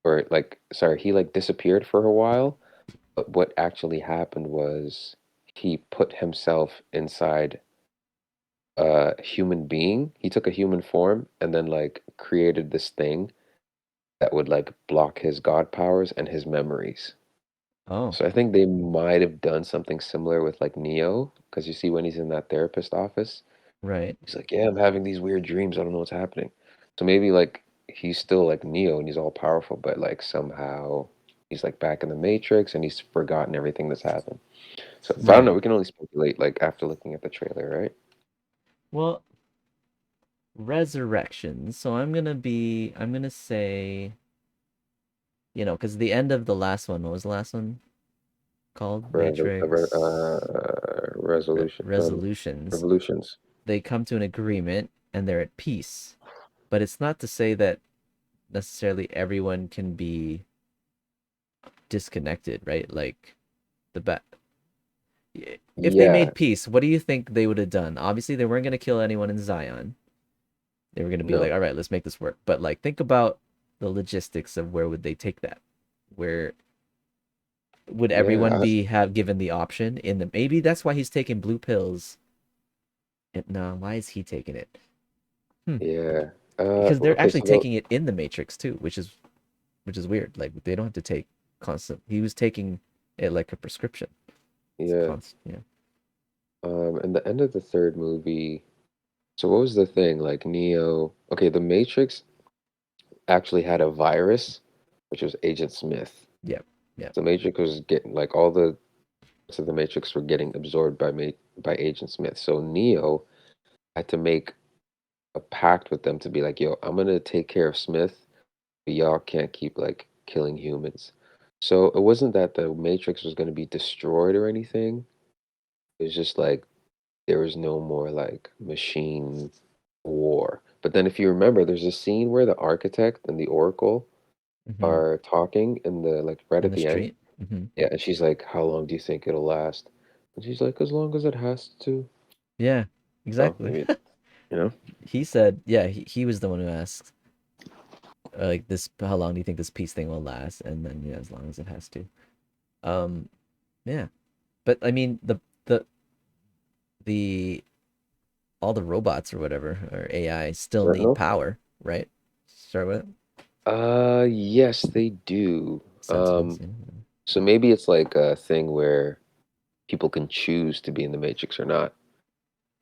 or like, sorry, he like disappeared for a while. But what actually happened was he put himself inside a human being. He took a human form and then like created this thing that would like block his god powers and his memories. Oh, So I think they might have done something similar with like Neo, because you see when he's in that therapist office, right, he's like, "Yeah, I'm having these weird dreams. I don't know what's happening." So maybe like he's still like Neo and he's all powerful, but like somehow he's like back in the Matrix and he's forgotten everything that's happened. So, but I don't know. right. We can only speculate like after looking at the trailer, right? Well, resurrections. So I'm gonna say, because the end of the last one, what was the last one called? Resolution, Resolutions. revolutions. They come to an agreement and they're at peace. But it's not to say that necessarily everyone can be disconnected, right? Like the bat. If they Yeah, made peace, what do you think they would have done? Obviously, they weren't going to kill anyone in Zion. They were going to be like, no. all right, let's make this work. But like, think about the logistics of where would they take that? Where would everyone Yeah, be have given the option in the? Maybe that's why he's taking blue pills. No, why is he taking it? Hmm. yeah. Because they're Okay, actually so the, taking it in the Matrix too, which is weird. Like they don't have to take constant. He was taking it like a prescription. It's yeah. constant. Yeah. In the end of the third movie, so what was the thing? Like Neo, okay, the Matrix actually had a virus, which was Agent Smith. Yep. Yep. The Matrix was getting like all the parts of the Matrix were getting absorbed by Agent Smith. So Neo had to make a pact with them to be like, yo, I'm gonna take care of Smith, but y'all can't keep like killing humans. So it wasn't that the Matrix was gonna be destroyed or anything. It was just like there was no more like machine war. But then if you remember, there's a scene where the architect and the Oracle Hmm. are talking in the like right In at the the end. street. Hmm. Yeah, and she's like, "How long do you think it'll last?" And she's like, "As long as it has to." Yeah. So Exactly. maybe, you know, He said, yeah, he was the one who asked, like, this, how long do you think this peace thing will last? And then, yeah, as long as it has to. Um, yeah. But I mean, the all the robots or whatever or AI still need Sentinel. power, right? Start with it. Yes, they do. Sentinels. Yeah. So maybe it's like a thing where people can choose to be in the Matrix or not.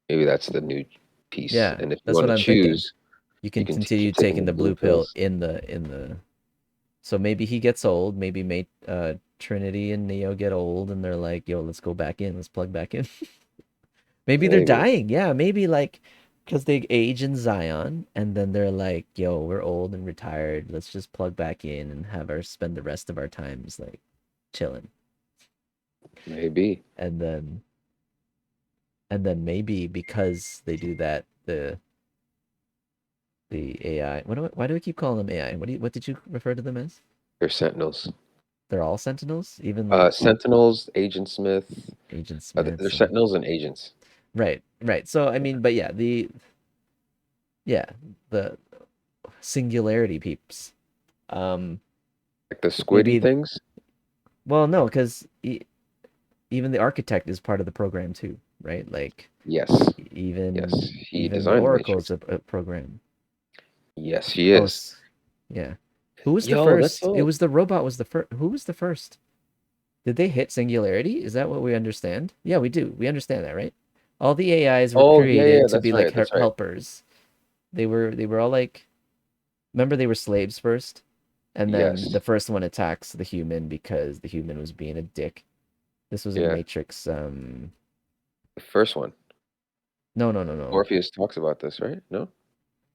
Maybe that's the new piece. Yeah, And if you that's want what to I'm thinking. choose, You you can can continue keep taking taking the the blue blue pill pills. in the. So maybe he gets old. Maybe Trinity and Neo get old, and they're like, "Yo, let's go back in. Let's plug back in." Maybe they're Maybe. dying. Yeah, maybe like because they age in Zion, and then they're like, "Yo, we're old and retired. Let's just plug back in and have our spend the rest of our times like chilling." Maybe. And then maybe because they do that, the AI. Why do we keep calling them AI? What did you refer to them as? They're Sentinels. They're all Sentinels, even Sentinels, Agent Smith. Agent They're Smiths and Sentinels and agents. right, right. So I mean, but yeah, yeah, the singularity peeps. Um, Like the squiddy maybe things? well, no, because even the architect is part of the program too, right? Like Yes. Yes. He even the designed the Oracle is Matrix. a program. Yes, he Oh, is. yeah. Who was the Yo, that's first? It all. was the robot was the first. Who was the first? Did they hit singularity? Is that what we understand? Yeah, we do. We understand that, right? All the AIs were Oh, yeah, yeah, created to that's be like right. That's right. helpers. They were all like, remember they were slaves first, and then Yes. the first one attacks the human because the human was being a dick. This was in Yeah. Matrix. The first one. No, no, no, no. Morpheus talks about this, right? No?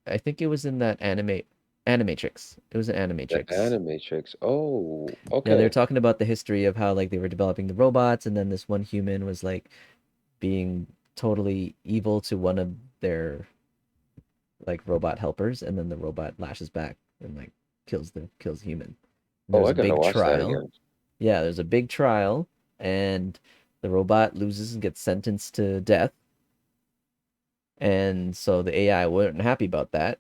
I think it was in that Animatrix. It was an The Animatrix. Animatrix. Oh, Yeah, they were okay. talking about the history of how like they were developing the robots, and then this one human was like being totally evil to one of their like robot helpers, and then the robot lashes back and like kills the human. And Oh, there's I a gotta big watch that trial. again. Yeah, there's a big trial, and the robot loses and gets sentenced to death. And so the AI weren't happy about that.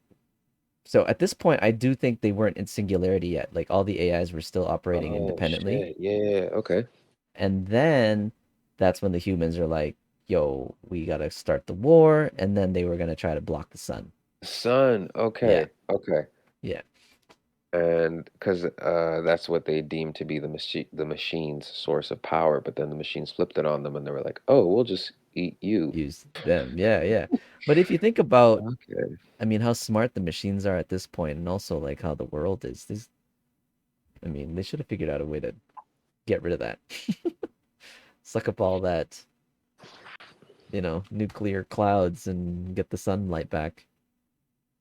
So at this point, I do think they weren't in singularity yet. Like all the AIs were still operating Oh independently. shit. Yeah. Okay. And then that's when the humans are like, yo, we gotta start the war. And then they were gonna try to block the sun. Sun. Yeah, Okay. Okay. yeah. And because that's what they deemed to be the machine's source of power, but then the machines flipped it on them, and they were like, "Oh, we'll just eat you." Use them. Yeah, yeah. But if you think about, Okay. I mean, how smart the machines are at this point, and also like how the world is, I mean, they should have figured out a way to get rid of that. Suck up all that, nuclear clouds and get the sunlight back,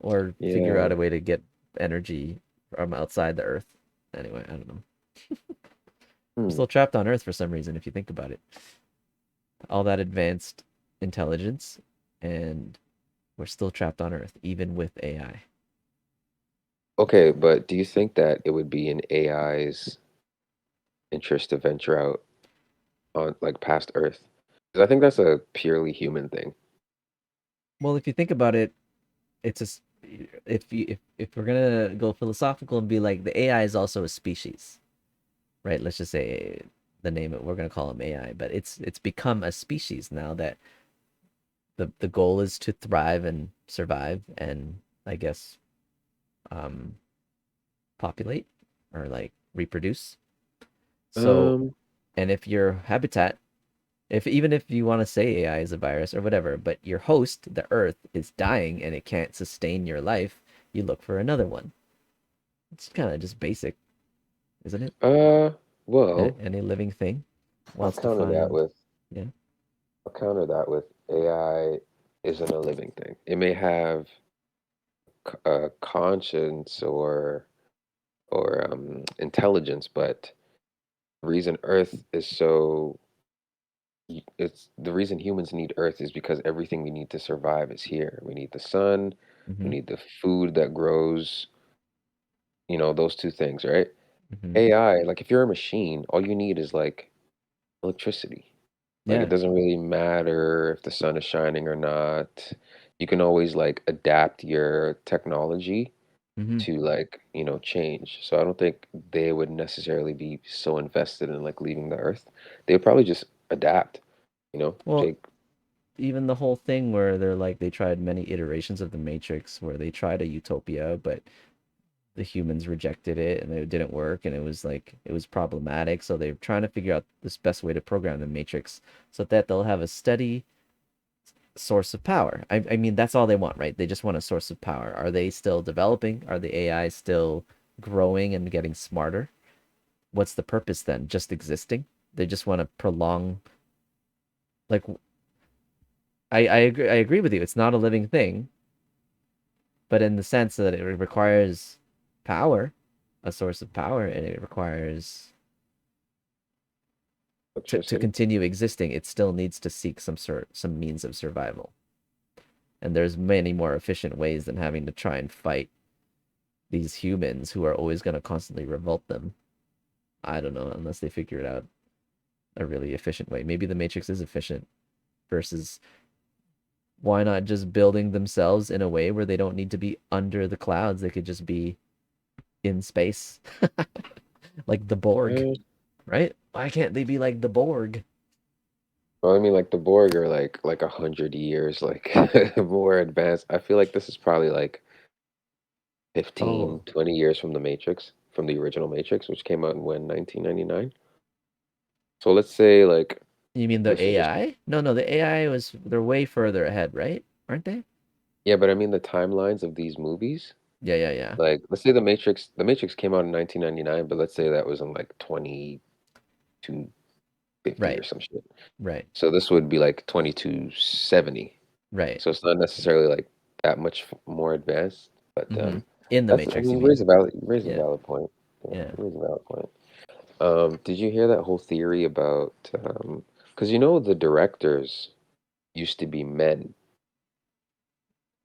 or figure Yeah. out a way to get energy from outside the Earth. Anyway, I don't know. We're Hmm. still trapped on Earth for some reason, if you think about it. All that advanced intelligence, and we're still trapped on Earth, even with AI. Okay, but do you think that it would be in AI's interest to venture out on like past Earth? 'Cause I think that's a purely human thing. Well, if you think about it, it's a if we're gonna go philosophical and be like the AI is also a species, right? Let's just say the name it we're gonna call them AI, but it's become a species now that the goal is to thrive and survive and I guess um populate or like reproduce. So Um, and if your habitat if even if you want to say AI is a virus or whatever, but your host, the Earth, is dying and it can't sustain your life, you look for another one. It's kind of just basic, isn't it? uh, well, Any living thing I'll wants to counter that find, with yeah. I'll counter that with AI isn't a living thing. It may have a conscience or intelligence, but the reason Earth is so it's the reason humans need Earth is because everything we need to survive is here. We need the sun, we Mm-hmm. need the food that grows, those two things, right? Mm-hmm. AI, like if you're a machine, all you need is like electricity. Like it Yeah. doesn't really matter if the sun is shining or not. You can always like adapt your technology Mm-hmm. to like, change. So I don't think they would necessarily be so invested in like leaving the earth. They would probably just adapt, Well, take even the whole thing where they're like they tried many iterations of the Matrix where they tried a utopia, but the humans rejected it and it didn't work and it was like it was problematic. So they're trying to figure out this best way to program the Matrix so that they'll have a steady source of power. I mean, that's all they want, right? They just want a source of power. Are they still developing? Are the AI still growing and getting smarter? What's the purpose then? Just existing? They just want to prolong. Like, I agree with you. It's not a living thing, but in the sense that it requires power, a source of power, and it requires to electricity. continue existing. It still needs to seek some means of survival. And there's many more efficient ways than having to try and fight these humans who are always going to constantly revolt them. I don't know, unless they figure it out a really efficient way. Maybe the Matrix is efficient versus why not just building themselves in a way where they don't need to be under the clouds? They could just be in space, like the Borg, Uh, right? Why can't they be like the Borg? well, I mean, like the Borg are like 100 years like more advanced. I feel like this is probably like Oh, 15, 20 years from the Matrix, from the original Matrix, which came out in when, 1999? So let's say like you mean the this is just AI? No, no, the AI was they're way further ahead, right? Aren't they? yeah, but I mean the timelines of these movies. Yeah, yeah, yeah. Like let's say the Matrix came out in 1999, but let's say that was in like 2250 or Right, some shit. right, So this would be like 2270. right. So it's not necessarily like that much more advanced, but Mm-hmm. In the I Matrix, mean you you mean? raise a Yeah, valid point. Yeah, yeah. you raise a valid point. Did you hear that whole theory about because the directors used to be men,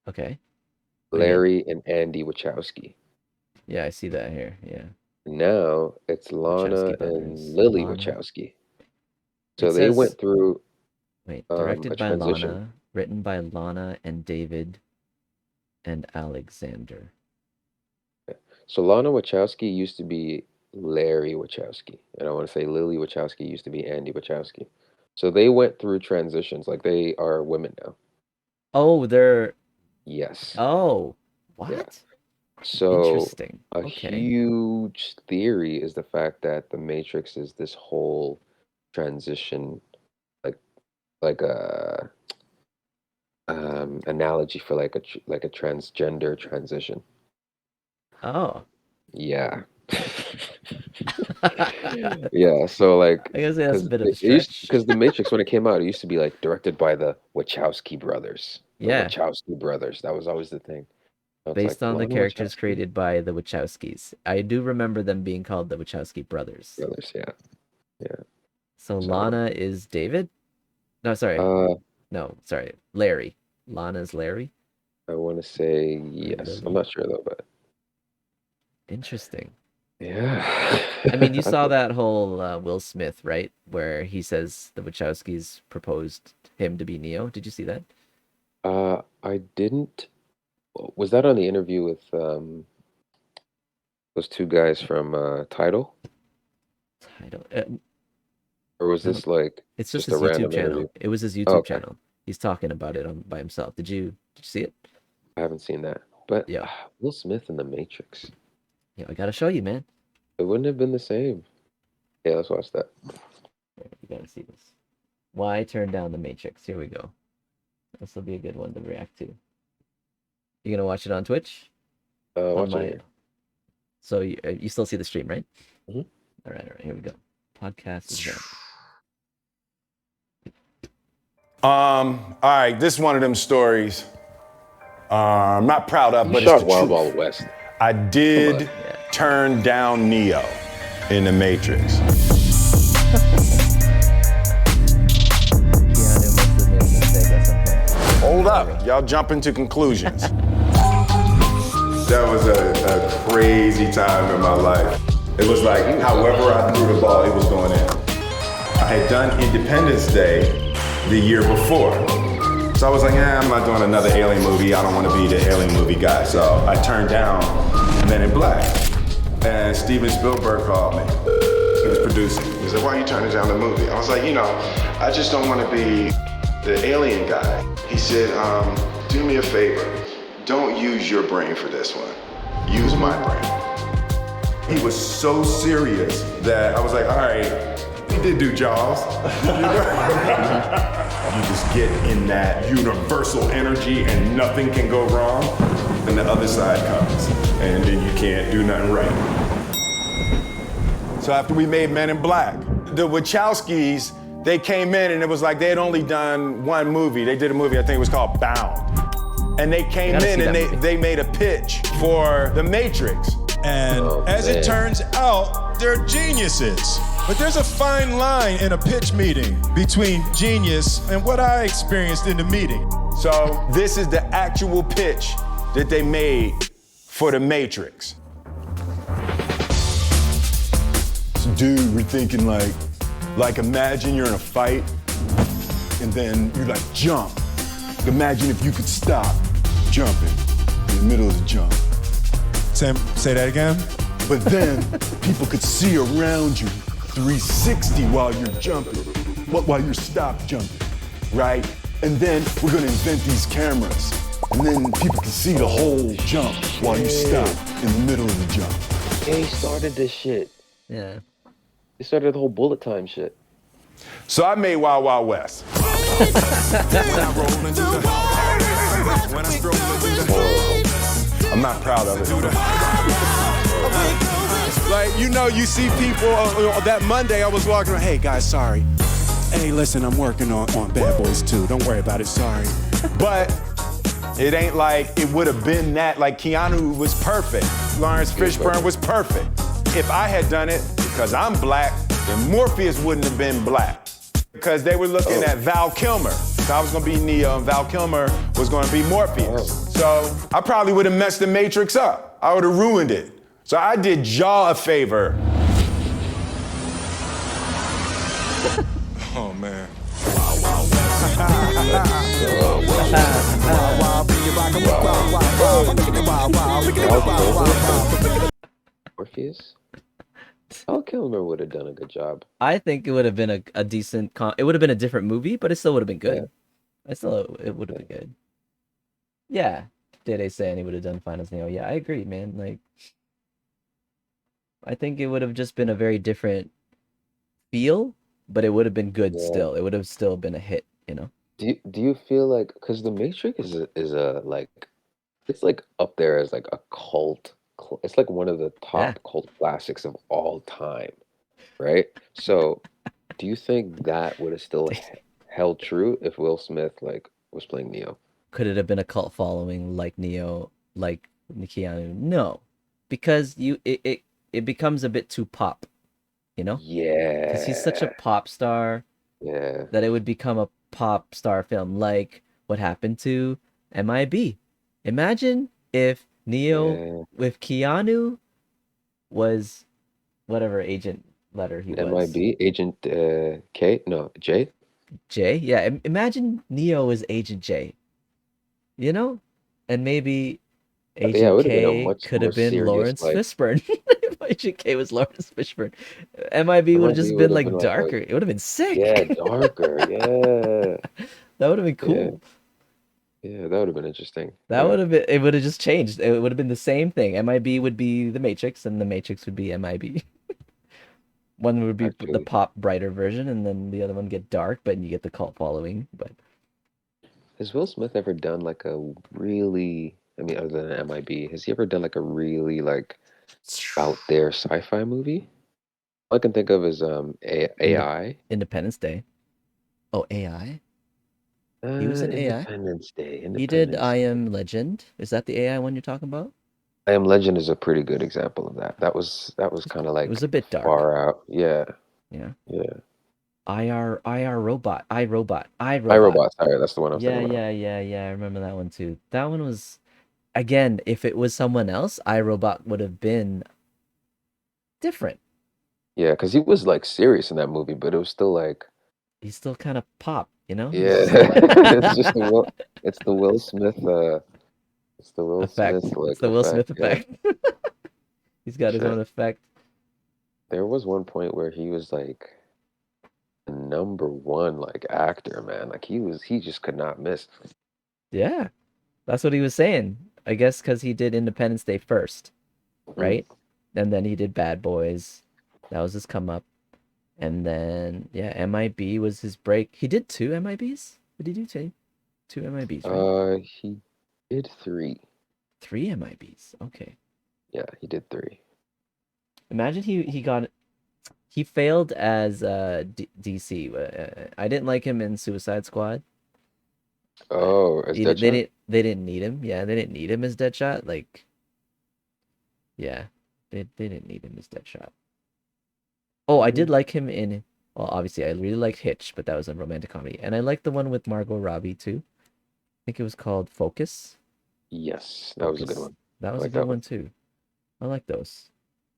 Okay. What do you mean? Larry and Andy Wachowski. Yeah, I see that here. Yeah. Now it's Lana Wachowski and brothers. Lily Lana. Wachowski. It So they says, went through wait, a directed by transition. Lana, written by Lana and David and Alexander. So Lana Wachowski used to be Larry Wachowski, and I want to say Lily Wachowski used to be Andy Wachowski. So they went through transitions. Like they are women now. Oh, they're Yes. oh, Yeah. what? So Interesting. a Okay. huge theory is the fact that the Matrix is this whole transition, like like a analogy for like like a transgender transition. Oh. Yeah. Yeah, so like, I guess that's a because bit of a it used stretch. because The Matrix when it came out, it used to be like directed by the Wachowski brothers. The Yeah, Wachowski brothers. That was always the thing. So it's like based on the Lana characters Wachowski created by the Wachowskis. I do remember them being called the Wachowski brothers. brothers. Yeah, yeah. So So Lana is David? No, sorry. uh No, sorry. Larry. Lana's Larry I want to say or yes. I'm Lily. not sure though, but Interesting. yeah. I mean, you I saw thought that whole Will Smith, right? Where he says the Wachowskis proposed him to be Neo. Did you see that? I didn't. Was that on the interview with those two guys from Tidal, Title. or was No, this like it's just just a his YouTube random interview? channel. It was his Oh, YouTube okay. channel. He's talking about it by himself. Did you see it? I haven't seen that. But Yeah. Will Smith in The Matrix. Yeah, I gotta show you, man. It wouldn't have been the same. Yeah, let's watch that. You gotta see this. Why turn down the Matrix? Here we go. This will be a good one to react to. You gonna watch it on Twitch? On Watch it my. here. So you still see the stream, right? Hmm. All right. Here we go. Podcast is done. All right, this is one of them stories I'm not proud of, You but it's shot the Wild truth. Wild West. I did Come on. turn down Neo in The Matrix. Keanu makes the mistake at some point. Hold up, y'all jumping to conclusions. That was a crazy time in my life. It was like, however I threw the ball, it was going in. I had done Independence Day the year before. So I was like, I'm not doing another alien movie. I don't want to be the alien movie guy. So I turned down Men in Black. And Steven Spielberg called me. He was producing. He said, why are you turning down the movie? I was like, I just don't want to be the alien guy. He said, do me a favor. Don't use your brain for this one. Use my brain. He was so serious that I was like, all right, he did do Jaws. You just get in that universal energy and nothing can go wrong. And the other side comes and then you can't do nothing right. So after we made Men in Black, the Wachowskis, they came in and it was like they had only done one movie. They did a movie, I think it was called Bound. And they came in and they made a pitch for The Matrix. And as it turns out, they're geniuses. But there's a fine line in a pitch meeting between genius and what I experienced in the meeting. So this is the actual pitch that they made for The Matrix. So dude, we're thinking like imagine you're in a fight and then you like jump. Imagine if you could stop jumping in the middle of the jump. Say that again? But then people could see around you 360 while you're jumping, while you're stop jumping, right? And then we're gonna invent these cameras, and then people can see the whole jump while you stop in the middle of the jump. Yeah, he started this shit. Yeah. He started the whole bullet time shit. So I made Wild Wild West. I'm not proud of it. Like, you see people, that Monday I was walking around, hey guys, sorry. Hey, listen, I'm working on Bad Boys 2. Don't worry about it, sorry. But it ain't like it would have been that, like Keanu was perfect. Lawrence Fishburne was perfect. If I had done it, because I'm black, then Morpheus wouldn't have been black. Because they were looking at Val Kilmer. So I was gonna be Neo and Val Kilmer was gonna be Morpheus. So I probably would have messed the Matrix up. I would have ruined it. So I did Jaw a favor. Oh, man. Morpheus. Val Kilmer would have done a good job. I think it would have been a decent it would have been a different movie, but it still would have been good. It would have been good. Yeah. Dede saying he would have done fine as Neo. Yeah, I agree, man. Like, I think it would have just been a very different feel, but it would have been good Yeah. still. It would have still been a hit, you know? Do you feel like, because The Matrix is a like, it's like up there as like a cult. It's like one of the Yeah. top cult classics of all time, right? So, do you think that would have still held true if Will Smith like was playing Neo? Could it have been a cult following like Neo, like Keanu? No. Because it becomes a bit too pop, you know? Because he's such a Yeah, pop star yeah, that it would become a pop star film, like what happened to MIB. Imagine if Neo yeah. with Keanu was whatever agent letter he was. MIB Agent K? No, J. J? Yeah, imagine Neo is Agent J, you know? And maybe Yeah, it Agent would have been a K much could more have been serious Lawrence like. Fishburne. If Agent K was Lawrence Fishburne, MIB would have MIB just would been have been like like darker. It would have been yeah, sick. darker. Yeah, That would have been yeah, cool. yeah. That would have been interesting. That Yeah, would have been, it would have just changed. It would have been the same thing. MIB would be the Matrix and the Matrix would be MIB. One would be the actually. pop brighter version and then the other one get dark, but you get the cult following. But Has Will Smith ever done like a really, I mean, other than MIB, has he ever done like a really like out there sci-fi movie? All I can think of is Inde- AI. Independence Day. Oh, AI? He was in AI? Independence Day. He did Independence I Day. Am Legend. Is that the AI one you're talking about? I Am Legend is a pretty good example of that. That was kind of It was like a bit dark. far out. Yeah, Yeah. yeah. IR Robot. I Robot. iRobot. Sorry, that's the one I was Yeah, thinking about. yeah, yeah, yeah. I remember that one too. That one was again, if it was someone else, iRobot would have been different. Yeah, because he was like serious in that movie, but it was still like, He's still kind of pop, you know? yeah, He's it's just the Will, it's the Will Smith, it's the Will effect. Smith It's like the Will effect. Smith Yeah, effect. He's for got his sure. own effect. There was one point where he was like the number one like actor, man. Like he just could not miss. Yeah, that's what he was saying. I guess because he did Independence Day first, Mm. right? And then he did Bad Boys. That was his come up. And then, yeah, MIB was his break. He did two MIBs? Did he do two MIBs, right? He did three. Three MIBs. Okay. Yeah, he did three. Imagine he failed as DC. I didn't like him in Suicide Squad. Oh, as Deadshot? They didn't need him. Yeah, they didn't need him as Deadshot. Like, yeah, they didn't need him as Deadshot. Oh, I did Mhm. like him in. Well, obviously, I really liked Hitch, but that was a romantic comedy, and I liked the one with Margot Robbie too. I think it was called Focus. Yes, that was a good Focus. one. That I was a like good that one. one too. I like those.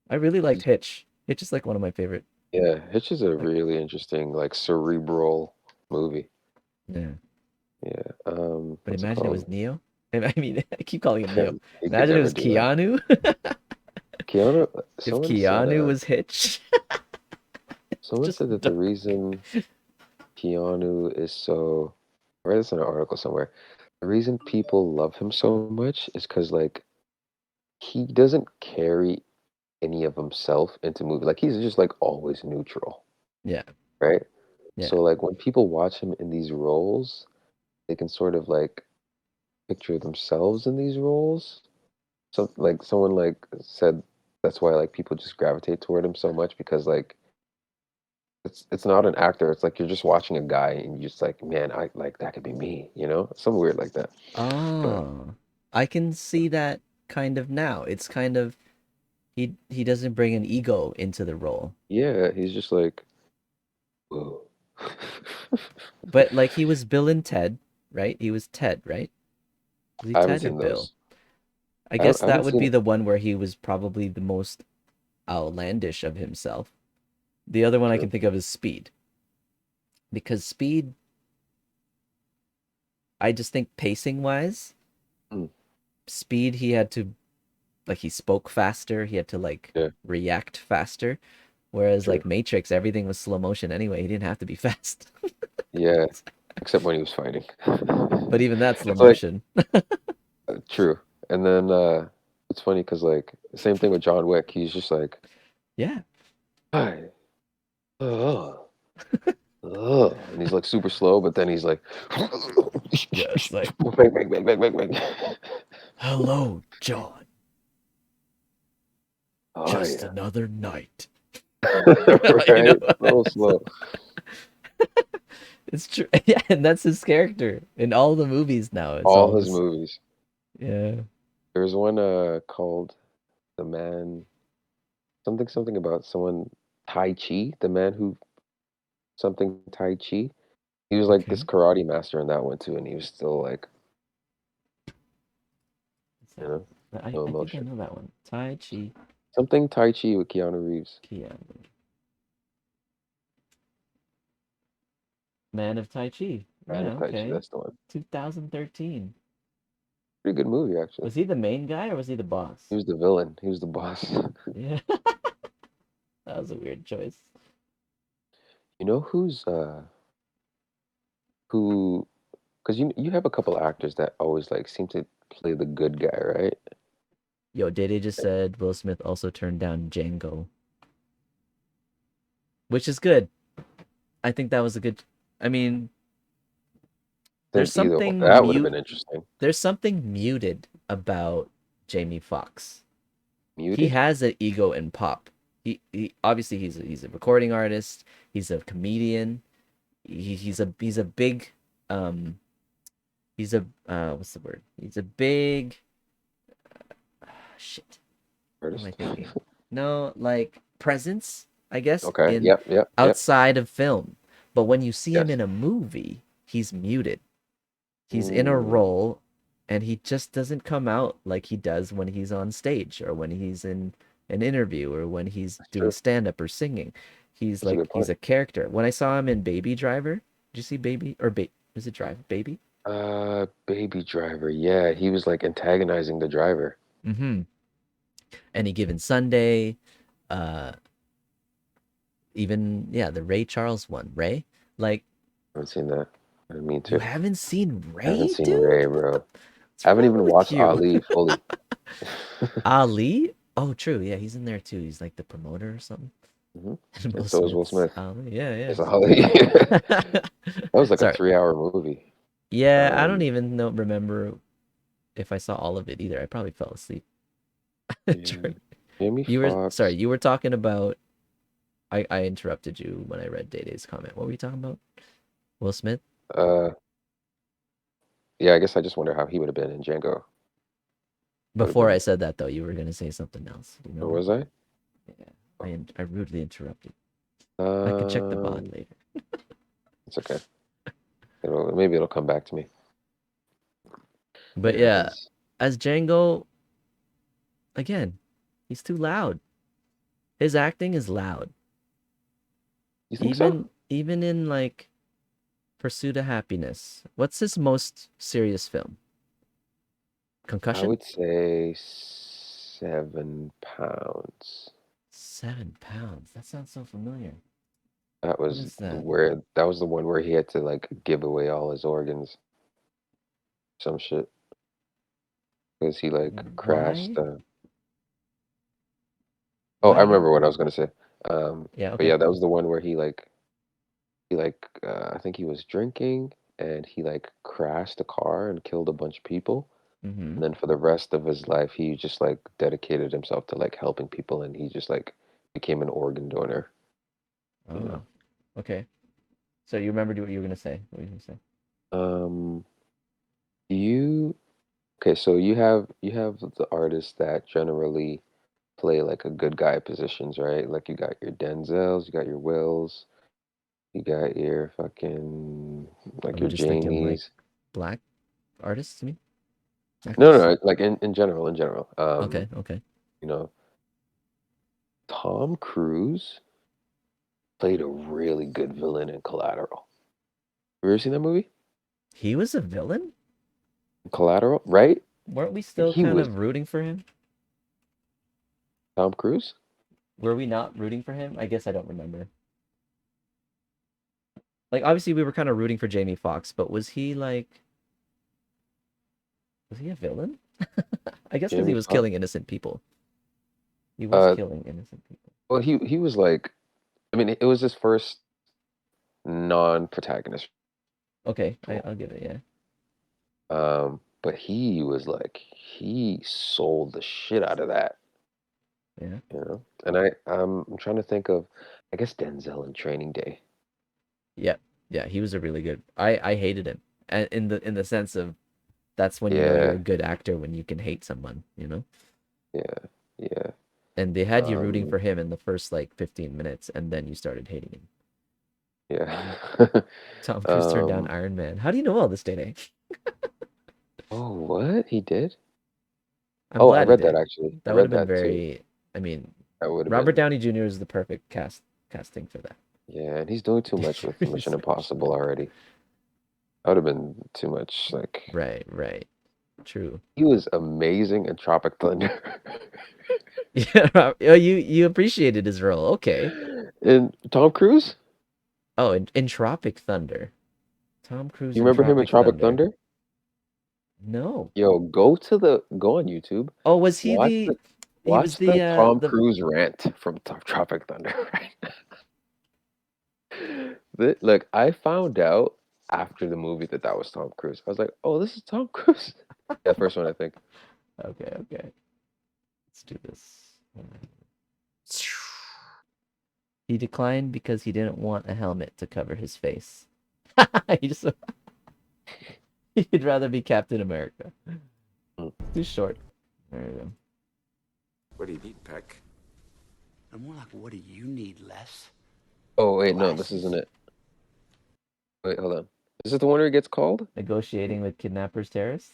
I really liked Hitch. Hitch is like one of my favorite. Yeah, Hitch is a Like, really interesting, like cerebral movie. yeah. Yeah. But What's it imagine it called? was Neo. I mean, I keep calling him Neo. He could Imagine it never was do that. Keanu. Keanu, If someone said Keanu was Hitch, someone just said that the dark. reason Keanu is so, I read this in an article somewhere. The reason people love him so much is because like he doesn't carry any of himself into movie. Like he's just like always neutral, Yeah, right? yeah. So like when people watch him in these roles, they can sort of like picture themselves in these roles. So like someone like said that's why like people just gravitate toward him so much because like it's not an actor. It's like you're just watching a guy and you're just like, man, I like that could be me, you know? Something weird like that. But Oh, I can see that kind of now. It's kind of he doesn't bring an ego into the role. yeah, he's just like, whoa. But like he was Bill and Ted, right? He was Ted, right? Was he I haven't Ted or seen Bill? those. I I guess that haven't would be seen. the one where he was probably the most outlandish of himself. The other one I can True. think of is Speed. Because Speed, I just think pacing wise, Mm. Speed he had to like he spoke faster. He had to like Yeah. react faster. Whereas True. like Matrix, everything was slow motion anyway. He didn't have to be fast. Yeah, except when he was fighting. But even that's slow It's like motion. true. And then it's funny because like same thing with John Wick. He's just like, Yeah. hi, and he's like super slow, but then he's like, Yeah, it's like, bang, bang, bang, bang, bang, bang. hello, John. Oh Just yeah, another night. You know? right. So slow. It's true. Yeah, and that's his character in all the movies now. It's All his always movies. yeah. There's one called The Man, something about someone Tai Chi. The man who something Tai Chi. He was like this Okay. karate master in that one too, and he was still like, What's you that? know, no I think I emotion. know that one. Tai Chi Something Tai Chi with Keanu Reeves. Keanu. Man of Tai Chi. Man Yeah, of Tai Chi, okay. that's the one. 2013. Pretty good movie actually. Was he the main guy or was he the boss? He was the villain. He was the boss. Yeah. That was a weird choice. You know who? Because you have a couple actors that always like seem to play the good guy, right? Yo, Dede just said Will Smith also turned down Django, which is good. I think that was a good. I mean, there's Think either one. something That would have mute. been interesting. There's something muted about Jamie Foxx. He Muted? has an ego in pop. He obviously he's a recording artist. He's a comedian. He's a big he's a what's the word? He's a big shit. What am Artist? I thinking? No, like presence, I guess, Okay. in Yep. outside of film. But when you see him Yes. in a movie, he's muted. He's in a Mm, role and he just doesn't come out like he does when he's on stage or when he's in an interview or when he's that's doing true. stand up or singing. He's That's a like good he's point. a character. When I saw him in Baby Driver, did you see Baby or is it Drive Baby? Baby Driver. Yeah, he was like antagonizing the driver. Mm-hmm. Any Given Sunday, uh even yeah, the Ray Charles one. Ray? Like I haven't seen that. I didn't mean you to. haven't seen I haven't Ray, seen Ray, dude? bro. What's I haven't wrong even with watched you? Ali fully. Ali? Oh, true. Yeah, he's in there too. He's like the promoter or something. Hmm. And And Will so is Will Smith's Smith. Ali. Yeah, It's yeah. Ali. That was like a Sorry. 3 hour movie. Yeah, I don't Um, even remember if I saw all of it either. I probably fell asleep. Jamie, Jamie You were sorry, Foxx. you were talking about I interrupted you when I read Day Day's comment. What were you talking about? Will Smith? Uh, yeah, I guess I just wonder how he would have been in Django. Would have Before I been, said that though, you were gonna say something else. Do you or remember? was I? Yeah. I rudely interrupted. I could check the Um, bond later. it's okay. Maybe it'll come back to me. But Where yeah, is? as Django, again, he's too loud. His acting is loud. You think so? Even in like Pursuit of Happiness. What's his most serious film? I Concussion? would say 7 pounds. 7 pounds. That sounds so familiar. That What was is that? that was the one where he had to like give away all his organs, some shit, because he like crashed. Why? Oh, I Why did? remember what I was gonna say. Yeah. But Okay. yeah, that was the one where I think he was drinking and he like crashed a car and killed a bunch of people. Mm-hmm. And then for the rest of his life, he just like dedicated himself to like helping people, and he just like became an organ donor. You Oh. know. Okay. So you remembered what you were gonna say? What were you gonna say? Um, you okay? So you have the artists that generally play like a good guy positions, right? Like you got your Denzels, you got your Wills, you got your fucking Are like we your just thinking like Jamies. black artists? To me, No, actors. no, like in general, in general. Okay. Okay. You know, Tom Cruise played a really good villain in Collateral. Have you ever seen that movie? He was a villain. Collateral, right? Weren't we Like still he kind was of rooting for him? Tom Cruise? Were we not rooting for him? I guess I don't remember. Like, obviously, we were kind of rooting for Jamie Foxx, but was he like... Was he a villain? I guess because he Jamie was Foxx? killing innocent people. He was Uh, killing innocent people. well, he was like, I mean, it was his first non-protagonist. Okay, I'll give it, yeah. But he was like, he sold the shit out of that, Yeah. you know. And I'm trying to think of, I guess Denzel in Training Day. Yeah, yeah, he was a really good... I hated him. In the sense of, that's when you know you're a Yeah, good actor, when you can hate someone, you know? yeah, yeah. And they had you rooting Um, for him in the first, like, 15 minutes, and then you started hating him. yeah. Tom Cruise turned down Um, Iron Man. How do you know all this, Dede? oh, what? He did? I'm Oh, I glad he read that did. actually. I That would have read been that too. very... I mean, That would have Robert been, Downey Jr. is the perfect casting for that. yeah, and he's doing too Did much you with Mission research? Impossible already. That would have been too much. Like, Right. True. he was amazing in Tropic Thunder. Yeah, oh, you appreciated his role. Okay. And Tom Cruise? Oh, in Tropic Thunder. Tom Cruise You in remember him in Tropic Tropic Thunder. Thunder? No. Yo, go on YouTube. Oh, was he Watch the... the He was watch the Tom the... Cruise rant from Tropic Thunder right now. Look, I found out after the movie that was Tom Cruise. I was like, oh, this is Tom Cruise. Yeah, first one, I think. Okay. Let's do this. He declined because he didn't want a helmet to cover his face. He just... He'd rather be Captain America. Mm. Too short. There you go. What do you need, Peck? And more like, what do you need, Les? Oh, wait, no, this isn't it. Wait, hold on. Is it the one where he gets called? Negotiating with kidnappers, terrorists?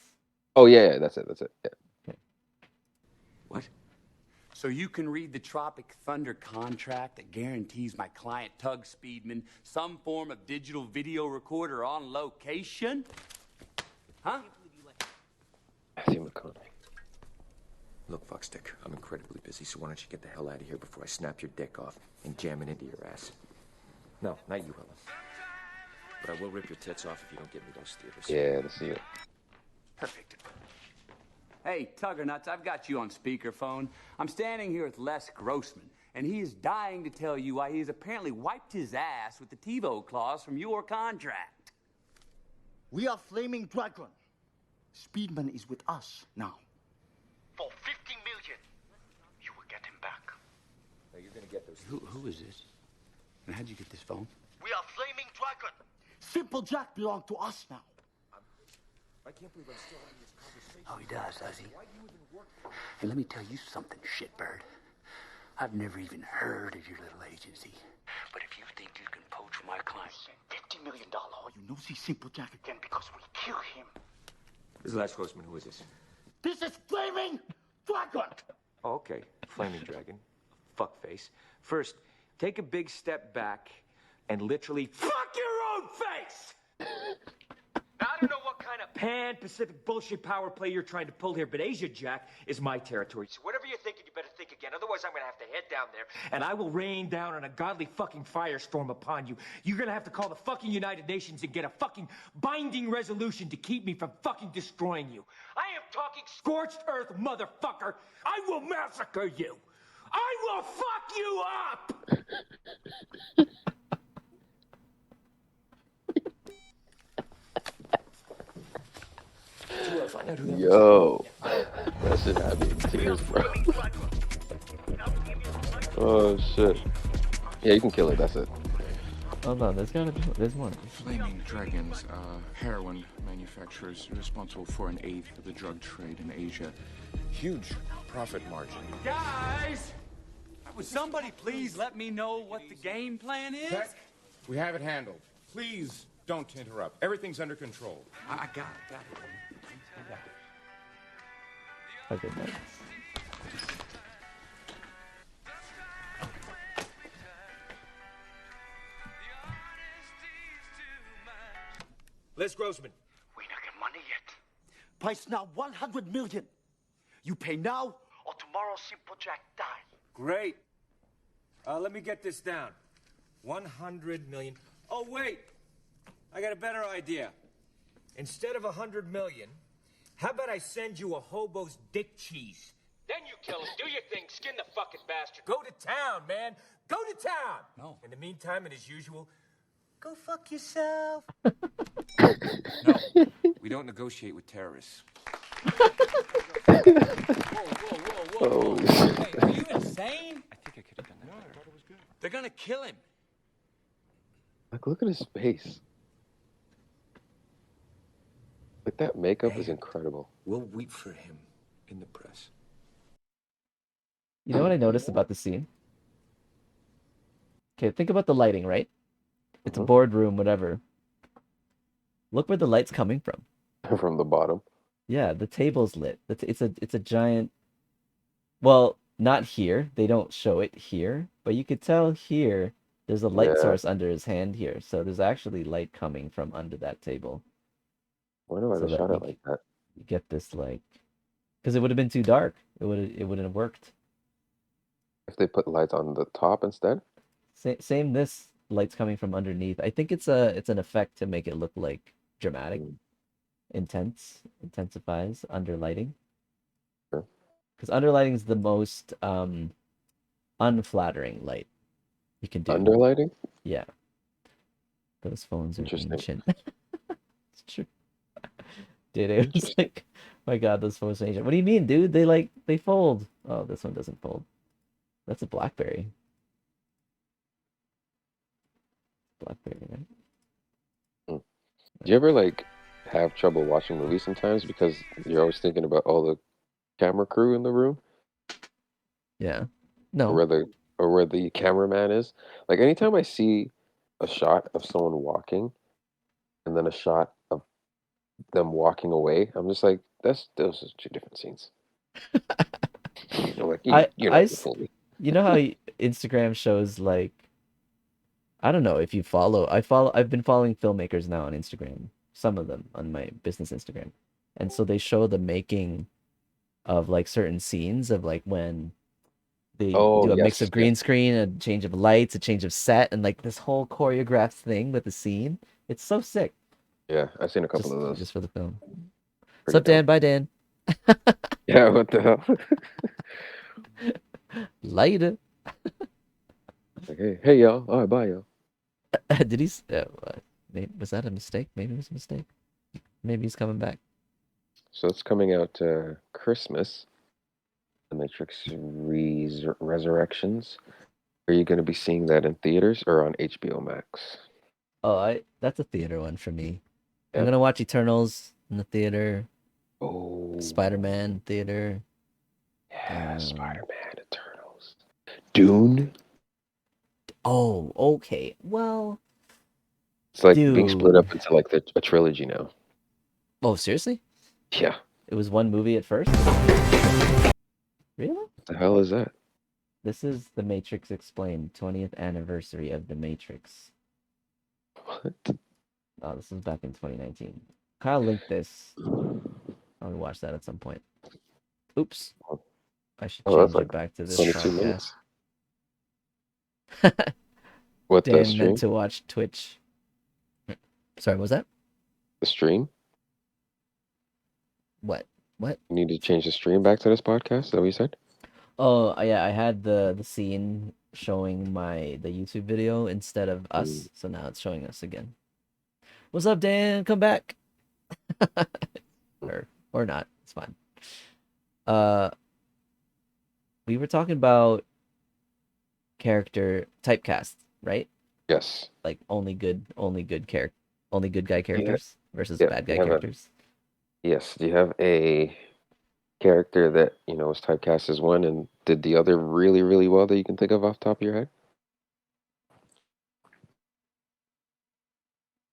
Oh, yeah, that's it. Yeah. Okay. What? So you can read the Tropic Thunder contract that guarantees my client, Tug Speedman, some form of digital video recorder on location? Huh? Matthew McConaughey. Look, Fuckstick, I'm incredibly busy, so why don't you get the hell out of here before I snap your dick off and jam it into your ass? No, not you, Ellen. But I will rip your tits off if you don't give me those theaters. Yeah, this is it. Perfect. Hey, Tuggernuts, I've got you on speakerphone. I'm standing here with Les Grossman, and he is dying to tell you why he has apparently wiped his ass with the TiVo clause from your contract. We are Flaming Dragon. Speedman is with us now. For 50 million, you will get him back. Now you're gonna get those. Who is this? And how'd you get this phone? We are Flaming Dragon. Simple Jack belongs to us now. I can't believe I'm still having this conversation. Oh, he does he? Hey, let me tell you something, shitbird. I've never even heard of your little agency. But if you think you can poach my client... $50 million. You know see Simple Jack again because we kill him. This is Les Grossman. Who is this? This is Flaming Dragon. Oh, okay. Flaming Dragon. Fuckface. First, take a big step back and literally fuck your own face! Now, I don't know what kind of pan-Pacific bullshit power play you're trying to pull here, but Asia Jack is my territory. So whatever you're thinking, you better think again. Otherwise, I'm gonna have to head down there, and I will rain down on a godly fucking firestorm upon you. You're gonna have to call the fucking United Nations and get a fucking binding resolution to keep me from fucking destroying you. I am talking scorched earth, motherfucker. I will massacre you. I will fuck you up. Yo, that shit had me in tears, bro. Oh shit. Yeah, you can kill it. That's it. Hold on, there's one. Flaming Dragons, heroin manufacturers responsible for an eighth of the drug trade in Asia. Huge profit margin. Guys! Would somebody please let me know what the game plan is? Peck, we have it handled. Please don't interrupt. Everything's under control. I got it. Okay, nice. Les Grossman. We not get money yet. Price now 100 million. You pay now or tomorrow Simple Jack die. Great. Let me get this down. 100 million. Oh, wait. I got a better idea. Instead of 100 million, how about I send you a hobo's dick cheese? Then you kill him, do your thing, skin the fucking bastard. Go to town, man. Go to town. No. In the meantime, and as usual, go fuck yourself. No, we don't negotiate with terrorists. Oh, Hey, are you insane? I think I could have done that. No, I thought it was good. They're gonna kill him. like, look at his face. Like, that makeup is Man. incredible. We'll weep for him in the press. You know what I noticed about the scene? Okay, think about the lighting, right? It's a boardroom, whatever. Look where the light's coming from. From the bottom. Yeah, the table's lit. It's a giant. Well, not here. They don't show it here, but you could tell here there's a light Yeah. source under his hand here. So there's actually light coming from under that table. Wonder why So they that shot you it like that. You get this like, because it would have been too dark. It wouldn't have worked. If they put lights on the top instead? Same this light's coming from underneath. I think it's an effect to make it look like dramatic, intensifies under lighting. Sure. Because underlighting is the most unflattering light you can do. Underlighting? Yeah. Those phones are Interesting. ancient. It's true. Dude, it was like, my God, those phones are ancient. What do you mean, dude? They fold. Oh, this one doesn't fold. That's a BlackBerry. BlackBerry, right? Do you ever like have trouble watching movies sometimes because you're always thinking about all the camera crew in the room? Yeah. Or No. where the cameraman is? Like, anytime I see a shot of someone walking and then a shot of them walking away, I'm just like, those are two different scenes. I'm like, you're not gonna fool me. You know how Instagram shows like, I don't know if you follow. I've been following filmmakers now on Instagram. Some of them on my business Instagram, and so they show the making of like certain scenes of like when they do a mix of green screen, a change of lights, a change of set, and like this whole choreographed thing with the scene. It's so sick. Yeah, I've seen a couple of those. Just for the film. What's Pretty up, Dan? dope. Bye, Dan. Yeah, what the hell? Later. Like, hey, y'all. All right, bye, y'all. Did he? Was that a mistake? Maybe it was a mistake. Maybe he's coming back. So it's coming out Christmas. The Matrix Resurrections. Are you going to be seeing that in theaters or on HBO Max? Oh, that's a theater one for me. Yep. I'm gonna watch Eternals in the theater. Oh. Spider-Man theater. Yeah, Spider-Man, Eternals. Dune. Oh, okay. Well, it's like being split up into like a trilogy now. Oh, seriously? Yeah. It was one movie at first? Really? What the hell is that? This is The Matrix Explained, 20th anniversary of The Matrix. What? Oh, this was back in 2019. Kyle linked this. I'll watch that at some point. Oops. I should change it back to this 22 podcast. minutes. What, the Dan stream? meant to watch Twitch. Sorry, what was that? The stream? What? You need to change the stream back to this podcast? Is that what you said? Oh, yeah, I had the scene showing the YouTube video instead of us, so now it's showing us again. What's up, Dan? Come back. or not. It's fine. We were talking about character typecast, right? Yes. Like only good guy characters versus bad guy characters. Yes. Do you have a character that, was typecast as one and did the other really, really well that you can think of off the top of your head?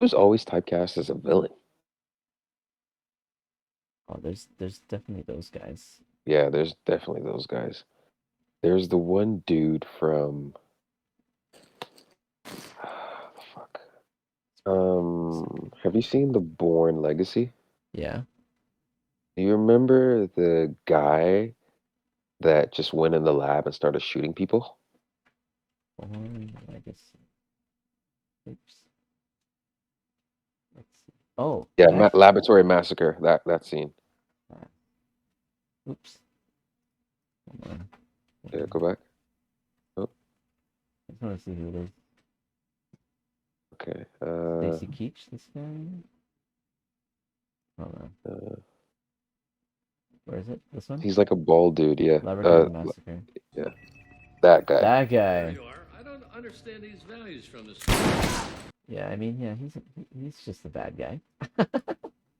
Who's always typecast as a villain? Oh, there's definitely those guys. Yeah, there's definitely those guys. There's the one dude from fuck. Have you seen The Bourne Legacy? Yeah. Do you remember the guy that just went in the lab and started shooting people. I guess. Oops. Let's see. Oh, Yeah, that. laboratory massacre. That scene. Oops. Hold on. Yeah, go back. Oh, I just want to see who it is. okay. Stacy Keach, this guy. Hold on. Where is it? This one? He's like a bald dude. Yeah. Laboratory Massacre. Yeah. That guy. That guy. There you are. I don't understand these values from this. Yeah, I mean, yeah, he's just a bad guy.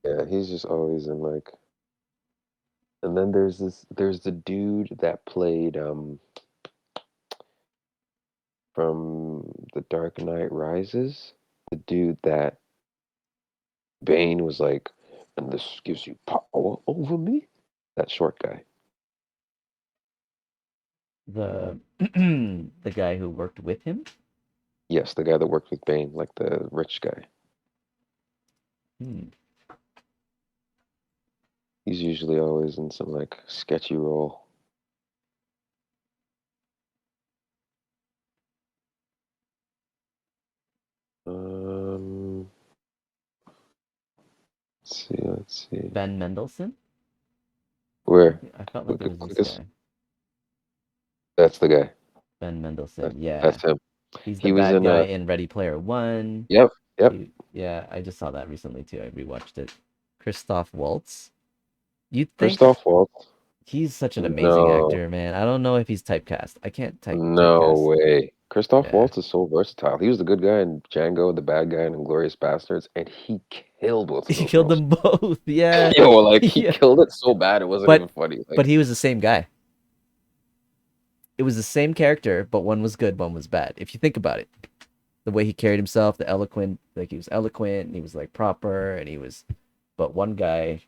Yeah, he's just always in like. And then there's the dude that played from The Dark Knight Rises, the dude that Bane was like, and this gives you power over me. That short guy. The the guy who worked with him. Yes, the guy that worked with Bane, like the rich guy. Hmm. He's usually always in some like sketchy role. Um, let's see. Ben Mendelsohn. Where? I felt like it was Click this us. guy. That's the guy. Ben Mendelsohn. Yeah. That's him. He's the He was bad in guy in Ready Player One. Yep. Yeah, I just saw that recently too. I rewatched it. Christoph Waltz. You'd think Christoph Waltz. he's such an amazing No. actor, man. I don't know if he's typecast. I can't No typecast. way. Christoph Yeah. Waltz is so versatile. He was the good guy in Django, the bad guy in Inglourious Bastards, and he killed both of He those killed roles. them both. Yeah. Yo, like he Yeah. killed it so bad it wasn't even funny. Like, But he was the same guy. It was the same character, but one was good, one was bad. If you think about it, the way he carried himself, the eloquent, like he was eloquent, and he was like proper, and he was, but one guy,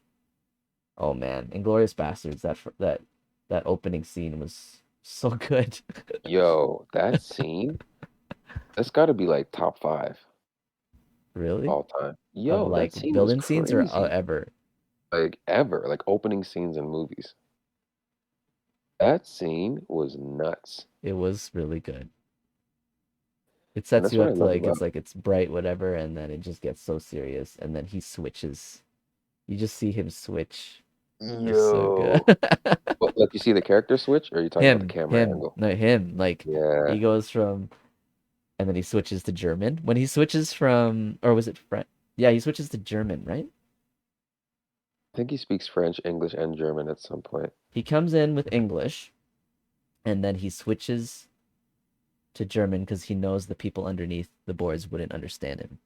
oh man, Inglourious Bastards, that opening scene was so good. yo, that scene, that's got to be like top 5 Really? all time. Of Yo, that like scene was villain scenes or crazy. ever? Like ever, like opening scenes in movies. That scene was nuts. It was really good. It And sets that's you what I up to love like about. it's bright, whatever, and then it just gets so serious, and then he switches. You just see him switch. It's so good. Yo, but like you see the character switch, or are you talking about the camera him, angle? no, him. Like Yeah, he goes from, and then he switches to German. When he switches from, or was it French? Yeah, he switches to German, right? I think he speaks French, English, and German at some point. He comes in with English, and then he switches to German because he knows the people underneath the boards wouldn't understand him.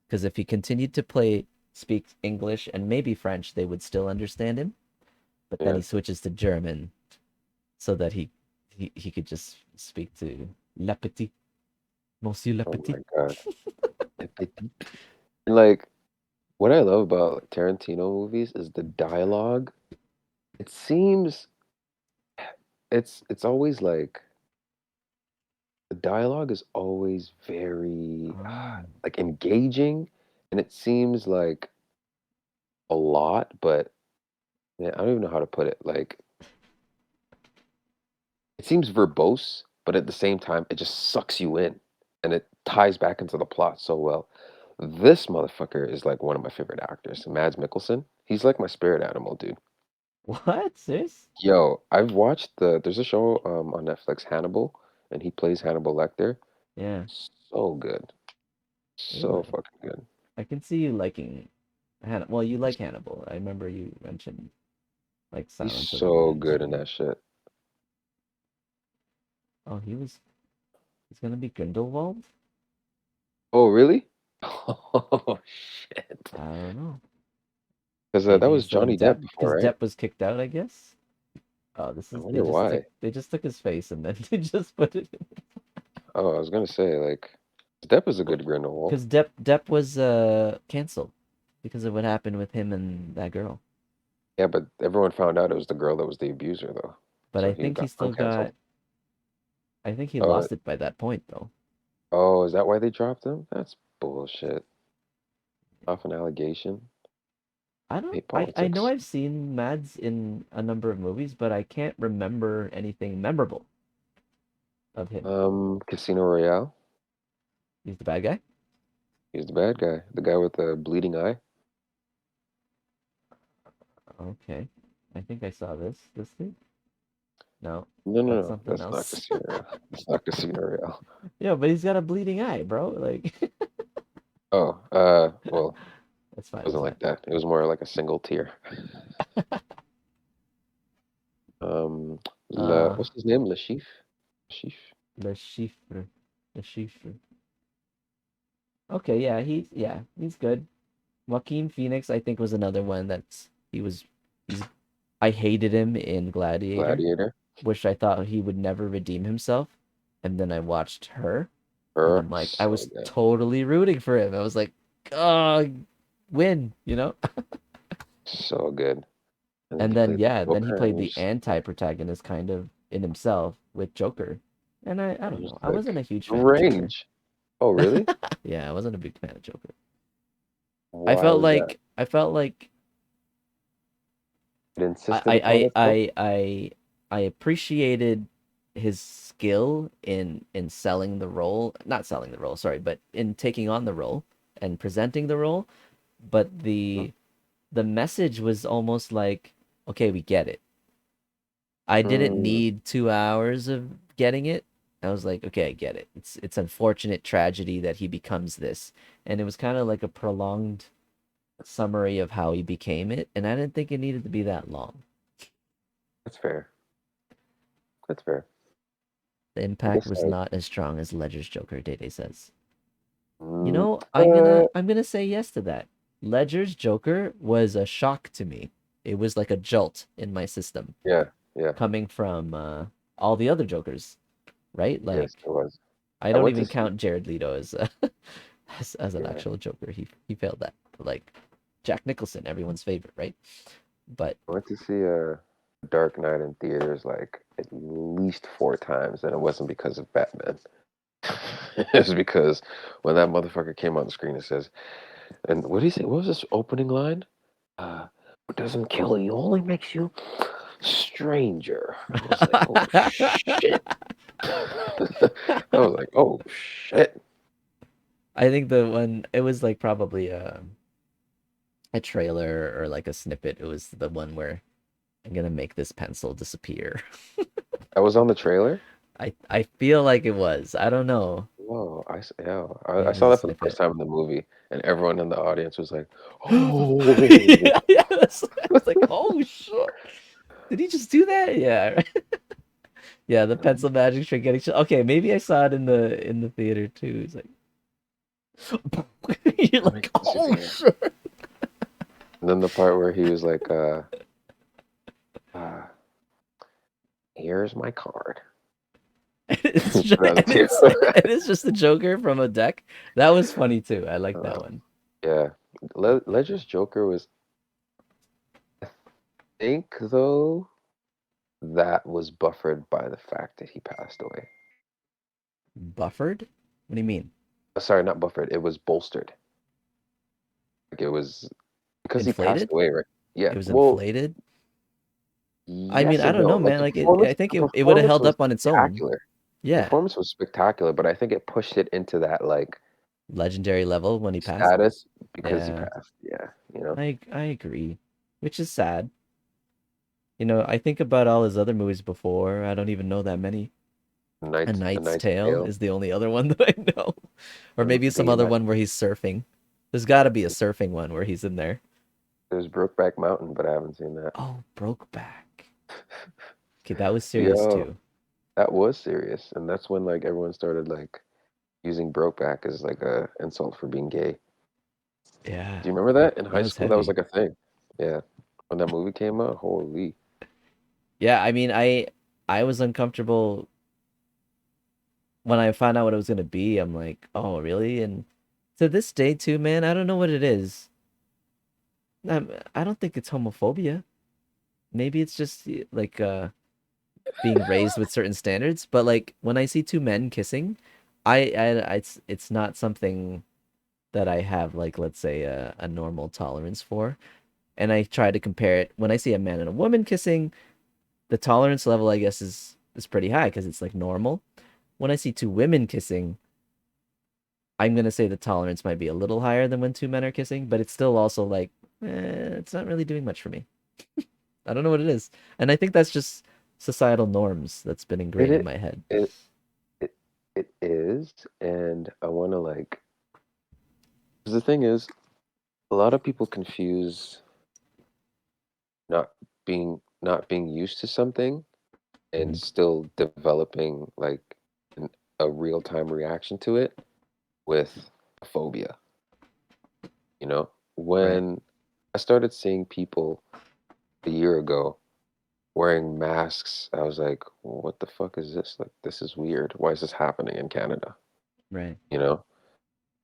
Because if he continued to speak English and maybe French, they would still understand him. But then Yeah. he switches to German so that he could just speak to Le Petit, Monsieur Le Oh Petit. my God. And like, what I love about like, Tarantino movies is the dialogue. It seems it's always like the dialogue is always very like engaging, and it seems like a lot, but man, I don't even know how to put it. Like, it seems verbose, but at the same time, it just sucks you in, and it ties back into the plot so well. This motherfucker is like one of my favorite actors, Mads Mikkelsen. He's like my spirit animal, dude. What? Sis? Yo, there's a show on Netflix, Hannibal, and he plays Hannibal Lecter. Yeah. So good. So Really? fucking good. I can see you liking Hannibal. Well, you like Hannibal. I remember you mentioned like He's Silence of the so Lambs. good in that shit. Oh, he's gonna be Grindelwald? Oh, really? Oh, shit. I don't know. Because that Maybe was instead of Johnny Depp, Depp before, because right? Depp was kicked out, I guess. Oh, I wonder why. they just took his face and then they just put it in. Oh, I was gonna say, like, Depp is a good Grindelwald. Because Depp was canceled because of what happened with him and that girl. Yeah, but everyone found out it was the girl that was the abuser, though. But So I he think he got still uncanceled. got. I think he Oh, lost it by that point though. oh, is that why they dropped him? That's bullshit. Off an allegation. I don't. hate I know politics. I've seen Mads in a number of movies, but I can't remember anything memorable of him. Casino Royale. He's the bad guy. He's the bad guy. The guy with the bleeding eye. Okay, I think I saw this thing. No, No, no, that's no. something That's not else. Casino Royale. That's not Casino Royale. Yeah, but he's got a bleeding eye, bro. Like, Oh, well, that's it fine. It's wasn't fine. like that. It was more like a single tear. Uh, What's his name? Lashif? Lashif? Le Chiffre, Le Chiffre. Okay, yeah, he's good. Joaquin Phoenix, I think, was another one that's he's I hated him in Gladiator, Gladiator? which I thought he would never redeem himself, and then I watched her, and Her? I'm like, I So was good. totally rooting for him. I was like, oh, win, you know? So good. And then And he then played the yeah, then he Joker, and played he the was, anti-protagonist kind of in himself with Joker, and I he don't was know, I wasn't like, a huge fan of Joker. range. Oh, really? Yeah, I wasn't a big fan of Joker. Why was that? I felt like It I insisted I upon I itself? I appreciated his skill in selling the role, not selling the role, sorry, but in taking on the role and presenting the role, but Hmm. the message was almost like, okay, we get it. I didn't Mm, need 2 hours of getting it. I was like, okay, I get it. It's unfortunate tragedy that he becomes this, and it was kind of like a prolonged summary of how he became it, and I didn't think it needed to be that long. that's fair. That's fair. The I impact guess was like, not as strong as Ledger's Joker, Dede says. You mm, know, uh, I'm gonna say yes to that. Ledger's Joker was a shock to me. It was like a jolt in my system yeah, yeah, coming from all the other Jokers, right? yes, Like it was. I I don't went to even see, count Jared Leto as as an yeah, actual Joker. He failed that. But like Jack Nicholson, everyone's favorite, right? But I went to see Dark Knight in theaters like at least 4 times, and it wasn't because of Batman. It was because when that motherfucker came on the screen, it says, and what did he say? What was this opening line? What doesn't kill you only makes you stranger. I was like, oh shit. I was like, oh shit. I think the one it was like probably a trailer or like a snippet. It was the one where I'm gonna make this pencil disappear. That was on the trailer? I feel like it was. I don't know. Whoa, yeah, Maybe I it was saw a that for the first snippet. time in the movie, and everyone in the audience was like, oh. Yeah, yeah, I was like, oh shit. Did he just do that? Yeah. Yeah, the pencil magic trick getting shot. Okay, maybe I saw it in the theater too. It's like you're Let me like, oh disappear. shit. And then the part where he was like, uh, here's my card. It's Put just, it on the and table. it is just the Joker from a deck. That was funny too. I like that Uh, one. yeah. Ledger's Joker was, I think, though, that was buffered by the fact that he passed away. Buffered? What do you mean? Sorry, not buffered. It was bolstered. Like it was because he passed Inflated? away, right? Yeah. It was Well, inflated? I mean, yes I and don't no. know, Like man. Like I think the it would have performance held was up on its own. spectacular. The Yeah. performance was spectacular, but I think it pushed it into that like Legendary level when he passed. status because he Yeah. passed. Yeah, you know. I agree. Which is sad. You know, I think about all his other movies before. I don't even know that many. A The Knight's Knight's Tale Tale. is the only other one that I know. Or maybe some other Baymax. one where he's surfing. There's got to be a surfing one where he's in there. There's Brokeback Mountain, but I haven't seen that. Oh, Brokeback. Okay, that was serious Yo, too. that was serious, and that's when like everyone started like using Brokeback as like a insult for being gay. Yeah, Do you remember that in that high was school? That was heavy. like a thing. Yeah, when that movie came out, holy. Yeah, I mean, I was uncomfortable when I found out what it was gonna be. I'm like, oh, really? And to this day too, man, I don't know what it is. I don't think it's homophobia. Maybe it's just like being raised with certain standards. But like when I see two men kissing, it's not something that I have like let's say a normal tolerance for. and I try to compare it when I see a man and a woman kissing, the tolerance level, I guess, is pretty high because it's like normal. When I see two women kissing, I'm gonna say the tolerance might be a little higher than when two men are kissing, but it's still also like, it's not really doing much for me. I don't know what it is, and I think that's just societal norms that's been It ingrained in it my head. it it, it is, and I want to like. 'Cause the thing is, a lot of people confuse not not being used to something and Mhm. still developing like an, a real time reaction to it with a phobia. You know, Right. when I started seeing people a year ago wearing masks, I was like, what the fuck is this? Like, this is weird. Why is this happening in Canada? Right. You know,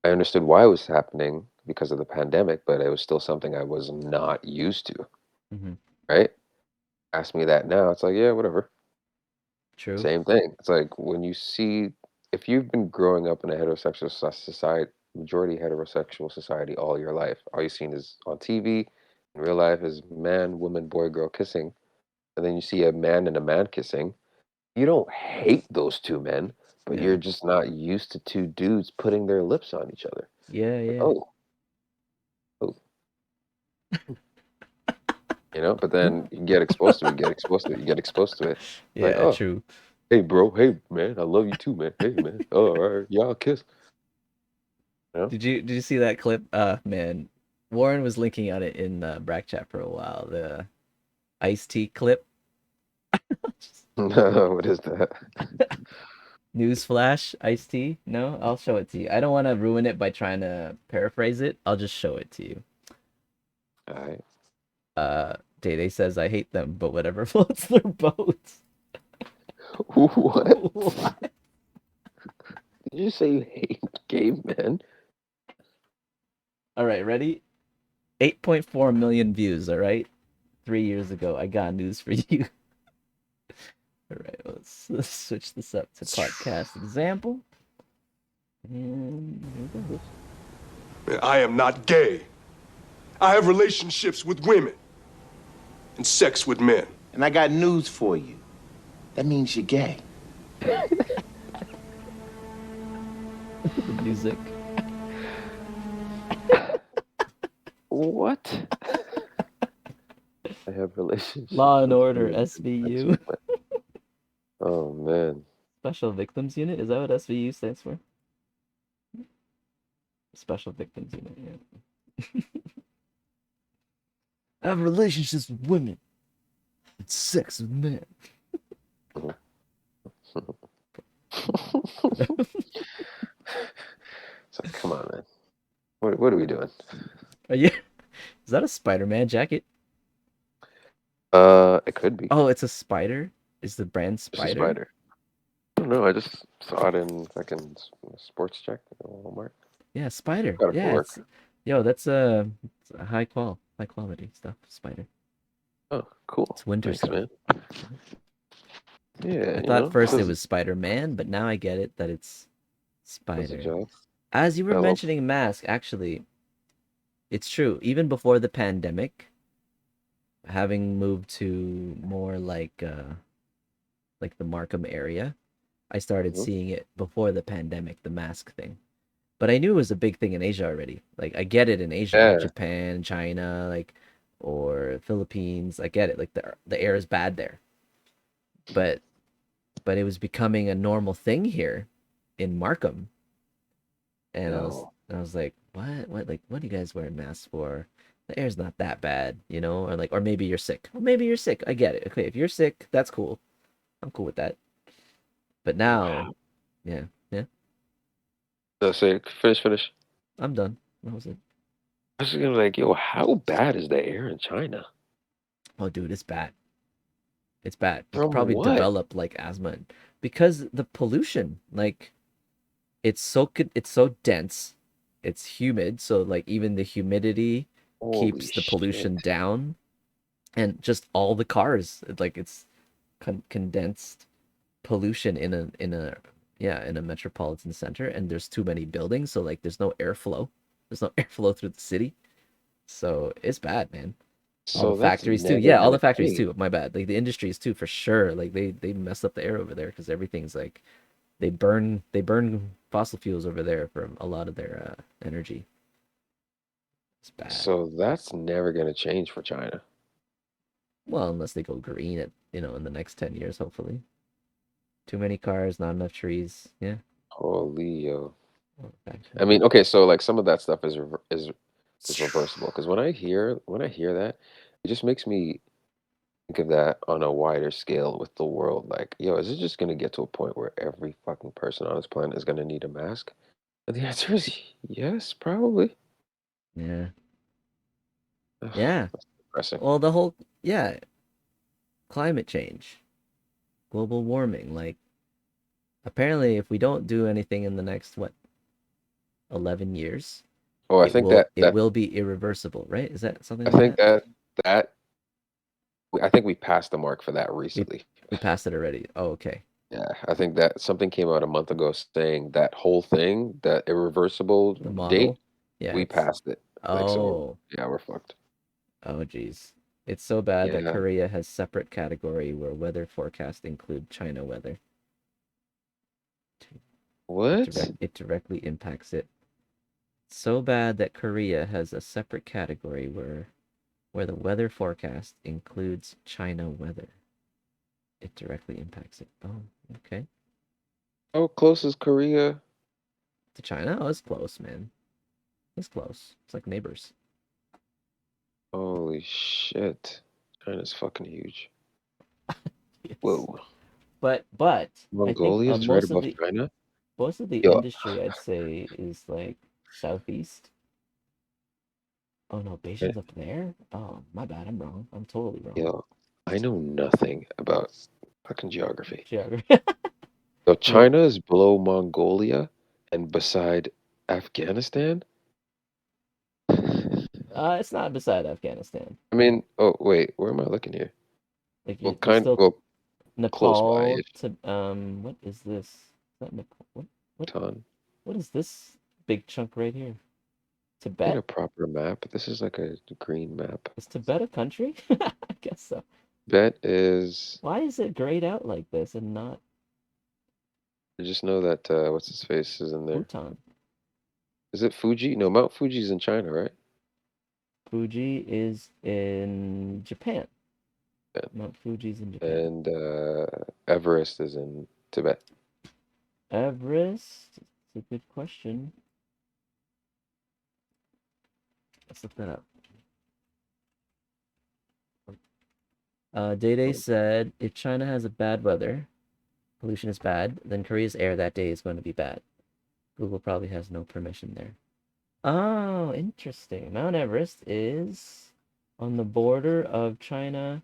I understood why it was happening because of the pandemic, but it was still something I was not used to, Hmm. right? Ask me that now, it's like, yeah, whatever. True. Same thing. It's like when you see, if you've been growing up in a heterosexual society, majority heterosexual society all your life, all you've seen is on TV, in real life is man, woman, boy, girl kissing, and then you see a man and a man kissing. You don't hate those two men, but Yeah. you're just not used to two dudes putting their lips on each other. Yeah. Like, Yeah. oh, oh, but then you get exposed to it, you get exposed to it, you get exposed to it. Like, Yeah. oh, True. hey, bro, hey, man, I love you too, man. Hey, man. Oh, all right, y'all kiss. You know? Did you see that clip? Man, Warren was linking on it in BrackChat for a while. The iced tea clip. No, what is that? Newsflash, iced tea. No, I'll show it to you. I don't want to ruin it by trying to paraphrase it. I'll just show it to you. All right. Day Day says I hate them, but whatever floats their boats. What? What? Did you say you hate cavemen? All right, ready? 8.4 million views. All right, 3 years ago. I got news for you. All right, let's switch this up to podcast example. And here goes. I am not gay. I have relationships with women and sex with men. And I got news for you. That means you're gay. The music. What? I have relationships. Law and with Order, women. SVU. Oh man. Special Victims Unit? Is that what SVU stands for? Special Victims Unit, yeah. I have relationships with women and sex with men. So come on, man. What are we doing? Are you? Is that a Spider-Man jacket? It could be. Oh, it's a spider? Is the brand It's a Spider? spider. I don't know. I just saw it in fucking sports check at Walmart. Yeah, Spider. Got it Yeah, for work. that's it's a high quality stuff. Spider. Oh, cool. It's winter Thanks, stuff. man. Yeah, I thought first it does- was Spider-Man, but now I get it that it's does the Spider. job. As you were Hello. mentioning mask, actually, it's true. Even before the pandemic, having moved to more like the Markham area, I started Mhm. seeing it before the pandemic, the mask thing. But I knew it was a big thing in Asia already. Like I get it in Asia, Yeah. Japan, China, like or Philippines. I get it. Like the air is bad there. But it was becoming a normal thing here in Markham. And No. I was like, what like what are you guys wearing masks for? The air's not that bad, you know? Or like or maybe you're sick. Well, maybe you're sick. I get it. Okay, if you're sick, that's cool. I'm cool with that. But now, yeah. So finish. I'm done. That was it. I was just gonna like, yo, how bad is the air in China? Oh, dude, it's bad. It's bad. You could From probably what? develop like asthma because the pollution, like it's so dense, it's humid, so like even the humidity keeps Holy the pollution shit. down, and just all the cars, like it's condensed pollution in a metropolitan center, and there's too many buildings, so like there's no airflow. There's no airflow through the city, so it's bad, man. All the So that's factories too. never Yeah, all gonna the factories change. too. My bad. Like the industries too, for sure. Like they mess up the air over there because everything's like they burn fossil fuels over there for a lot of their energy. It's bad. So that's never gonna change for China. Well, unless they go green at in the next 10 years, hopefully. Too many cars, not enough trees. Yeah. Holy yo. Oh, I mean, okay, so like some of that stuff is reversible because when I hear that, it just makes me think of that on a wider scale with the world. Like, yo, is it just gonna get to a point where every fucking person on this planet is gonna need a mask? And the answer is yes, probably. Yeah. Ugh, Yeah. that's depressing. Well, yeah, climate change, global warming. Like, apparently, if we don't do anything in the next, 11 years, Oh, I think that it that will be irreversible, right? Is that something I like think that? that I think we passed the mark for that We recently. we passed it already. Oh, okay. Yeah, I think that something came out a month ago saying that whole thing, that irreversible The date, model. Yeah, we passed it. Like, so oh, yeah, we're fucked. oh, geez. It's so bad that Yeah. Korea has separate category where weather forecasts include China weather. What? It directly impacts it. So bad that Korea has a separate category where the weather forecast includes China weather. It directly impacts it. Oh, okay. How close is Korea? To China? Oh, it's close, man. It's close. It's like neighbors. Holy shit. China's fucking huge. Yes. Whoa. But I think Mongolia is right above China? most of the Yo, industry I'd say is like southeast. Oh no, eh, Beijing's up there? Oh, my bad. I'm wrong. I'm totally wrong. yo, I know nothing about fucking geography. Geography. So Yeah. China is below Mongolia and beside Afghanistan? It's not beside Afghanistan. I mean, oh wait, where am I looking here? Like Well, you're still well, close Nepal by-ish. to what is this? Is that Nepal? What Ton. what is this big chunk right here? Get Tibet? a proper map. This is like a green map. Is Tibet a country? I guess so. Bet is. Why is it grayed out like this and not I just know that what's his face is in there. Bhutan? Is it Fuji? No, Mount Fuji's in China, right? Fuji is in Japan. Yeah. Mount Fuji's in Japan. And Everest is in Tibet. Everest? It's a good question. Let's look that up. Day said, if China has a bad weather, pollution is bad, then Korea's air that day is going to be bad. Google probably has no permission there. Oh, interesting. Mount Everest is on the border of China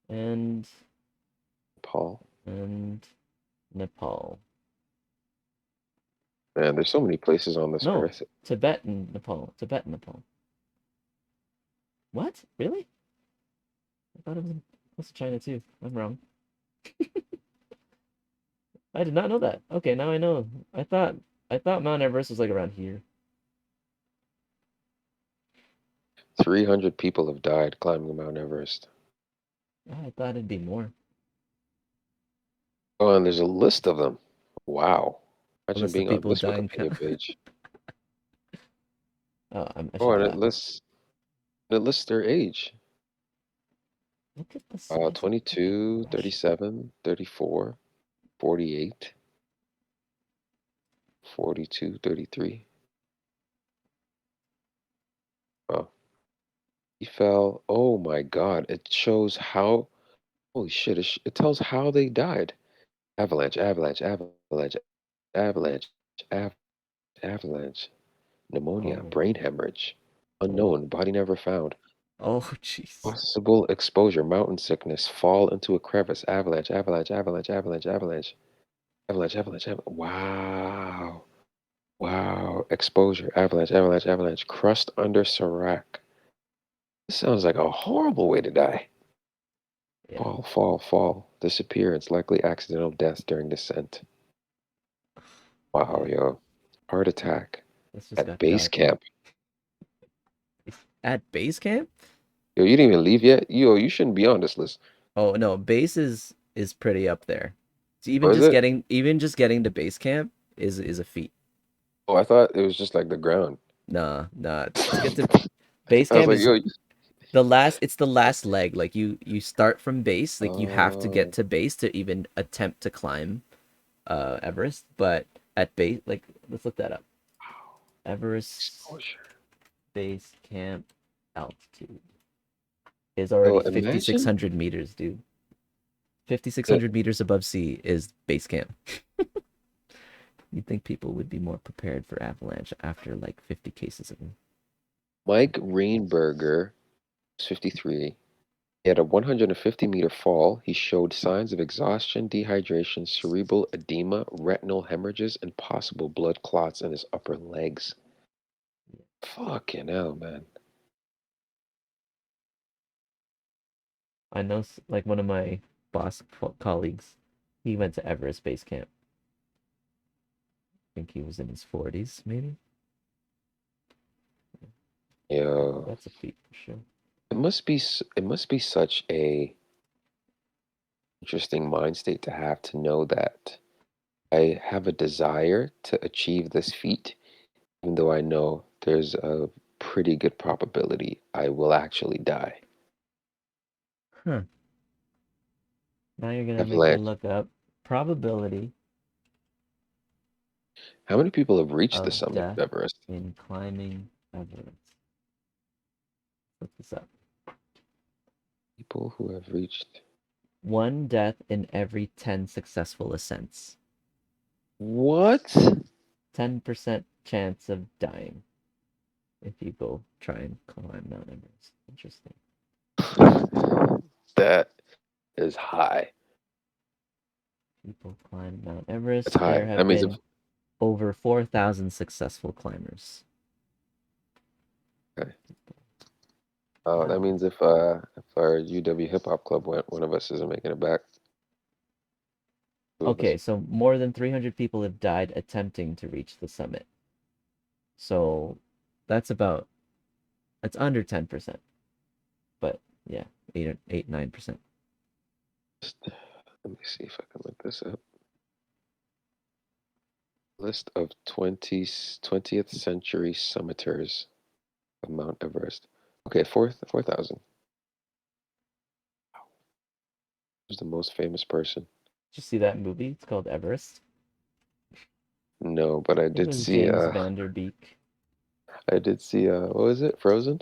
and Paul. Nepal. Man, there's so many places on this No, earth. Tibet and Nepal. Tibet and Nepal. What? Really? I thought it was close to China too. I'm wrong. I did not know that. Okay, now I know. I thought Mount Everest was like around here. 300 people have died climbing Mount Everest. I thought it'd be more. Oh, and there's a list of them. Wow. A Imagine list of being on people this dying. Wikipedia page. Oh, I Oh, should do and that. it lists their age. Look at the size 22, 37, 34, 48, 42, 33. Wow. He fell. Oh my God. It shows how. Holy shit. It tells how they died. Avalanche, avalanche, avalanche, avalanche, avalanche. Pneumonia, Oh. brain hemorrhage. Oh. Unknown, body never found. Oh, jeez. Possible exposure, mountain sickness, fall into a crevice, avalanche, avalanche, avalanche, avalanche, avalanche, avalanche, avalanche, wow. Wow. Exposure, avalanche, avalanche, avalanche, crust under Serac. This sounds like a horrible way to die. Yeah. Fall, fall, fall. Disappearance, likely accidental death during descent. Wow, Yeah. yo. Heart attack This just at got base dark. camp. At base camp? Yo, you didn't even leave yet. Yo, you shouldn't be on this list. Oh no, base is pretty up there. So Oh, is it? even just getting to base camp is a feat. Oh, I thought it was just like the ground. Nah, to get to base I was camp like, is yo, it's the last leg. Like you start from base, like you have to get oh, to base to even attempt to climb Everest, but at base, like let's look that up. Everest exposure. base camp altitude is Yo, already imagine 5,600 meters, dude. that 5,600 meters above sea is base camp. You'd think people would be more prepared for avalanche after like 50 cases of them. Mike Rainberger was 53. He had a 150-meter fall. He showed signs of exhaustion, dehydration, cerebral edema, retinal hemorrhages, and possible blood clots in his upper legs. Fucking hell, man. I know, like one of my colleagues, he went to Everest base camp. I think he was in his 40s, maybe. Yo, That's a feat for sure. it must be such a interesting mind state to have to know that I have a desire to achieve this feat, even though I know there's a pretty good probability I will actually die. Huh. Now you're gonna make me Avalanche. look up probability How many people have reached the of summit death of Everest? in climbing Everest. Look this up. People who have reached. One death in every 10 successful ascents. What? 10% chance of dying if you go try and climb Mount Everest. Interesting. That is high. People climb Mount That's Everest. high. There That have means if been over 4,000 successful climbers. okay. Wow. That means if our UW hip hop club went, one of us isn't making it back. Two of us. Okay, so more than 300 people have died attempting to reach the summit. So that's under 10%. But yeah, 9%. Let me see if I can look this up. List of 20th century summiters of Mount Everest. Okay, 4,000. Who's the most famous person? Did you see that movie? It's called Everest. No, but I It did was see James Van Der Beek. what was it? Frozen?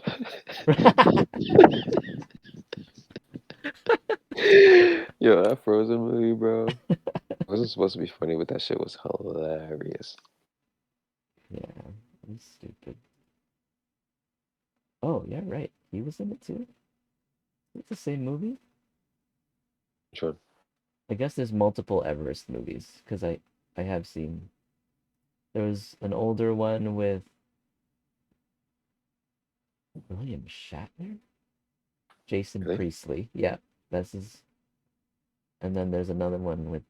Yo, that Frozen movie, bro. It wasn't supposed to be funny, but that shit was hilarious. Yeah, he's stupid. Oh, yeah, right. He was in it too. It's the same movie. Which one? I guess there's multiple Everest movies because I have seen. There was an older one with William Shatner, Jason Really? Priestley. Yeah, that's his. And then there's another one with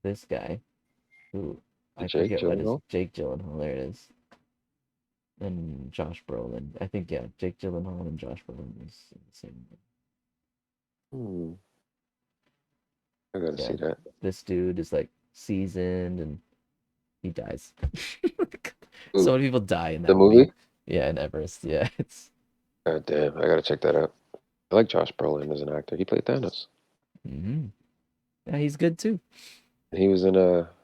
this guy, who I Jake forget what his Gyllenhaal? Jake Gyllenhaal. There it is. And Josh Brolin. I think yeah, Jake Gyllenhaal and Josh Brolin was in the same one. I gotta Yeah, see that. this dude is like seasoned and he dies. Ooh, So many people die in the that movie. movie? Yeah, in Everest. Yeah, it's. God damn, I gotta check that out. I like Josh Brolin as an actor. He played Thanos. Yeah, he's good too. He was in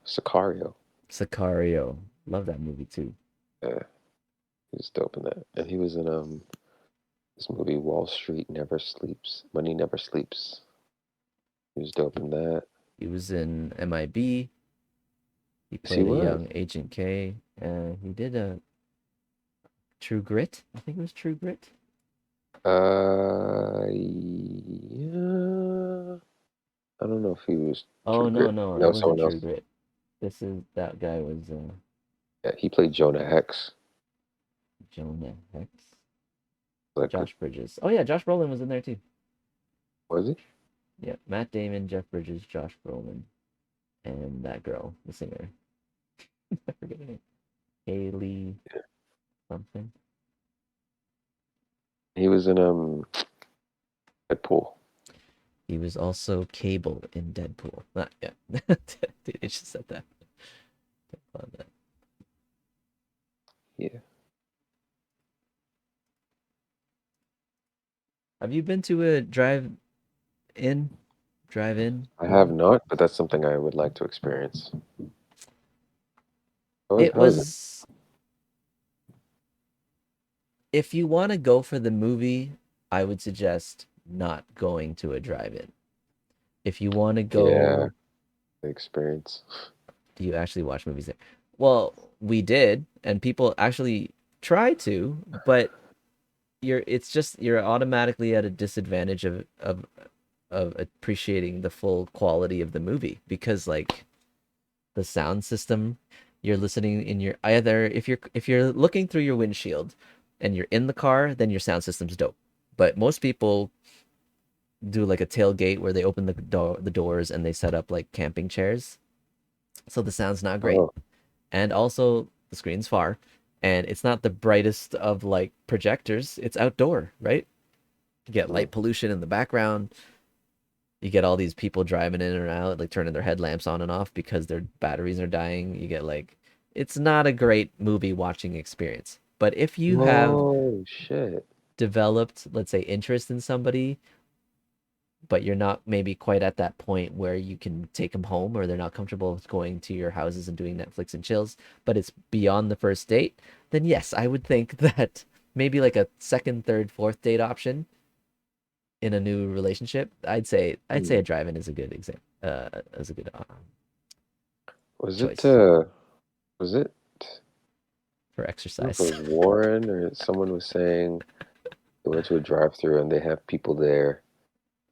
Sicario. Sicario. Love that movie too. Yeah, he was dope in that. And he was in this movie Wall Street Never Sleeps. Money Never Sleeps. He was dope in that. He was in MIB. He Yes, he played a was. young Agent K. He did a True Grit. I think it was True Grit. Yeah. I don't know if he was Oh True no, Grit. no, it No, wasn't someone True else. Grit. That guy was Yeah, he played Jonah Hex. Jonah Hex. Like, Josh Bridges. Oh yeah, Josh Brolin was in there too. was he? Yeah, Matt Damon, Jeff Bridges, Josh Brolin, and that girl, the singer. I forget her name. Haley something. He was in Deadpool. He was also Cable in Deadpool. Not yet. It just said that. Yeah. Have you been to a drive-in? Drive-in? I have not, but that's something I would like to experience. It How is it? was. If you want to go for the movie, I would suggest not going to a drive-in. If you want to Yeah, go, the experience. do you actually watch movies there? Well, we did, and people actually try to, but you're automatically at a disadvantage of appreciating the full quality of the movie because like the sound system, you're listening in your either if you're looking through your windshield and you're in the car, then your sound system's dope. But most people do like a tailgate where they open the doors and they set up like camping chairs. So the sound's not great. Oh, And also the screen's far and it's not the brightest of like projectors. It's outdoor, right? You get light pollution in the background. You get all these people driving in and out, like turning their headlamps on and off because their batteries are dying. You get like, it's not a great movie watching experience. But if you have oh shit. developed, let's say, interest in somebody, but you're not maybe quite at that point where you can take them home or they're not comfortable with going to your houses and doing Netflix and chills, but it's beyond the first date, then yes, I would think that maybe like a second, third, fourth date option in a new relationship, I'd say a drive-in is a good example. Is a good Was choice was it for I don't know if exercise. it was Warren or someone was saying they went to a drive-through and they have people there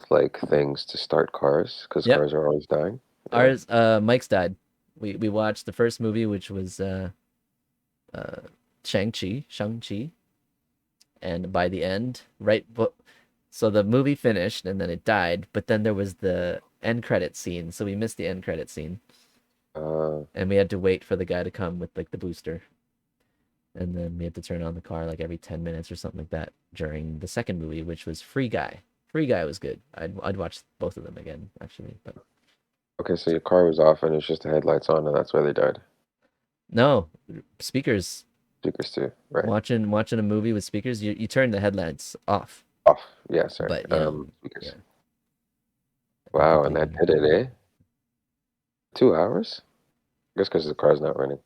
with, like things to start cars because Yep, cars are always dying. Yeah. ours Mike's died. We watched the first movie, which was Shang-Chi, and by the end, so the movie finished and then it died, but then there was the end credit scene, so we missed the end credit scene. And we had to wait for the guy to come with like the booster. And then we had to turn on the car like every 10 minutes or something like that during the second movie, which was Free Guy. Free Guy was good. I'd watch both of them again, actually. But Okay, so your car was off and it's just the headlights on and that's why they died. no, speakers. Speakers too, right? Watching a movie with speakers, you turn the headlights off. Off. Yeah, sorry. But you know, Speakers. yeah. Wow, and that did it, eh? 2 hours? I guess because the car's not running.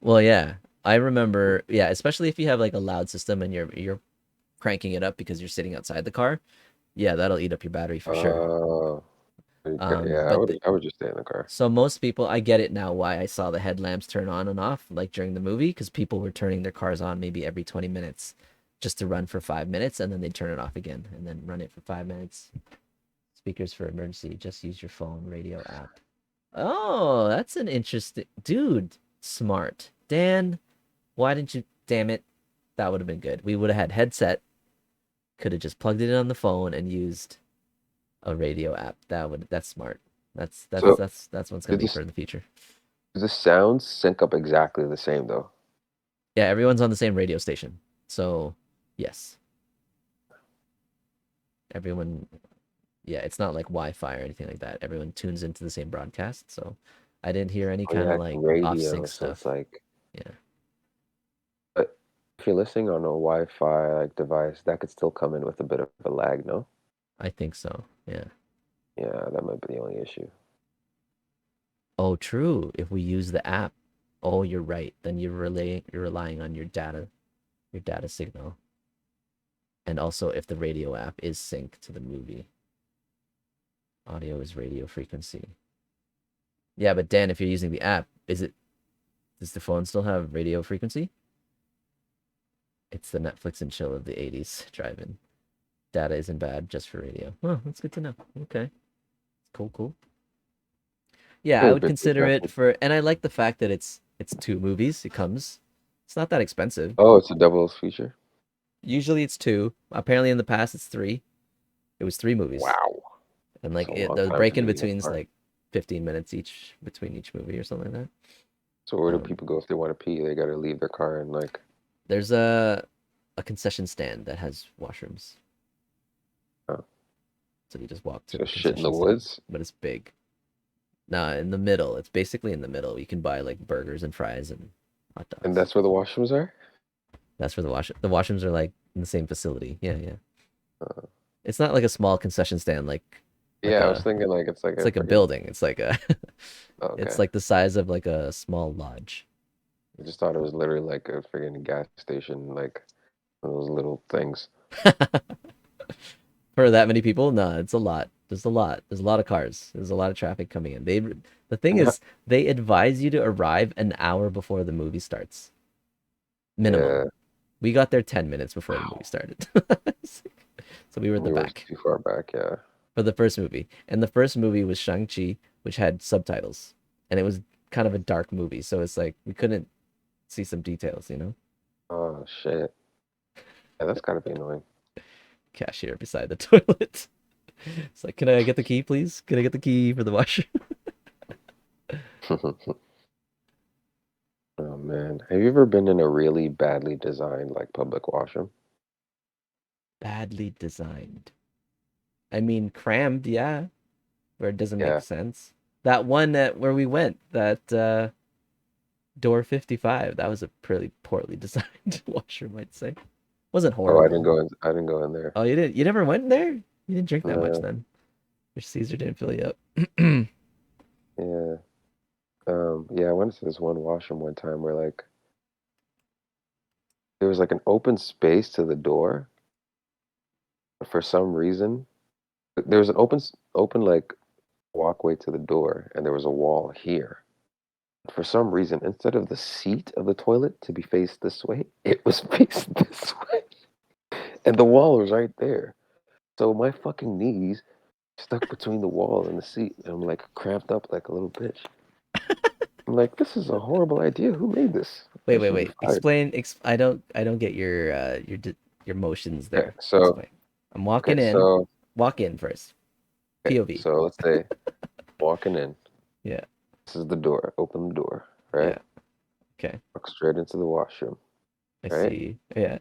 Well, yeah, I remember. Yeah, especially if you have like a loud system and you're cranking it up because you're sitting outside the car. Yeah, that'll eat up your battery for sure. Oh, yeah, But I would just stay in the car. so most people, I get it now why I saw the headlamps turn on and off like during the movie because people were turning their cars on maybe every 20 minutes just to run for 5 minutes and then they'd turn it off again and then run it for 5 minutes. Speakers for emergency, just use your phone radio app. Oh, that's an interesting dude. Smart. Dan, why didn't you damn it? That would have been good. We would have had headset. Could have just plugged it in on the phone and used a radio app. That's smart. That's So, what's gonna did be this for the future. do the sounds sync up exactly the same though? Yeah, everyone's on the same radio station. So yes. Everyone, yeah, it's not like Wi-Fi or anything like that. Everyone tunes into the same broadcast. So I didn't hear any Oh yeah, kind of it's like radio, off-sync so it's stuff. like Yeah. but if you're listening on a Wi-Fi like device, that could still come in with a bit of a lag, no? I think so. Yeah. Yeah, that might be the only issue. Oh, true. If we use the app, oh, you're right. Then you're relying on your data signal. And also if the radio app is synced to the movie. Audio is radio frequency. Yeah, but Dan, if you're using the app, does the phone still have radio frequency? It's the Netflix and chill of the 80s drive-in. Data isn't bad, just for radio. Oh, that's good to know. Okay. Cool. Yeah, I would consider it for, and I like the fact that it's 2 movies. It's not that expensive. Oh, it's a double feature? Usually it's 2. Apparently in the past it's 3. It was 3 movies. Wow. And like That's a long the time break to in be in a between's car. like 15 minutes each between each movie or something like that. So where do people go if they want to pee? They gotta leave their car and like There's a concession stand that has washrooms. oh. So you just walk to So the shit in the concession stand, woods. but it's big. Nah, in the middle. It's basically in the middle. You can buy like burgers and fries and hot dogs. And that's where the washrooms are? That's where the washrooms are like in the same facility. Yeah, yeah. It's not like a small concession stand like Yeah, I was thinking like it's like a freaking... building. It's like a Okay. it's like the size of like a small lodge. I just thought it was literally like a freaking gas station, like one of those little things. For that many people? No, it's a lot. There's a lot. There's a lot of cars. There's a lot of traffic coming in. The thing is, they advise you to arrive an hour before the movie starts. Minimum. Yeah. We got there 10 minutes before the movie started. So we were at the back. Too far back, yeah. For the first movie. And the first movie was Shang-Chi, which had subtitles. And it was kind of a dark movie, so it's like we couldn't see some details, you know? Oh shit. Yeah, that's gotta be annoying. Cashier beside the toilet. It's like, can I get the key, please? Can I get the key for the washer? Oh man. Have you ever been in a really badly designed like public washroom? Badly designed. I mean, crammed, yeah. Where it doesn't Yeah. make sense. That one where we went, that door 55, that was a pretty poorly designed washroom, I'd say. Wasn't horrible. Oh, I didn't go in there. Oh, you didn't? You never went there? You didn't drink that much No. then. Your Caesar didn't fill you up. Yeah. Yeah, I went to this one washroom one time where like there was like an open space to the door. But for some reason, there was an open like walkway to the door, and there was a wall here. For some reason, instead of the seat of the toilet to be faced this way, it was faced this way. And the wall was right there. So my fucking knees stuck between the wall and the seat, and I'm like cramped up like a little bitch. I'm like, this is a horrible idea. Who made this? I should be Wait. fired. Explain. I don't get your motions there. Okay, so Explain. I'm walking in. so Walk in first. okay, POV. so let's say walking in. Yeah. This is the door. Open the door, right? Yeah. Okay. Walk straight into the washroom. I Right? see. Yeah.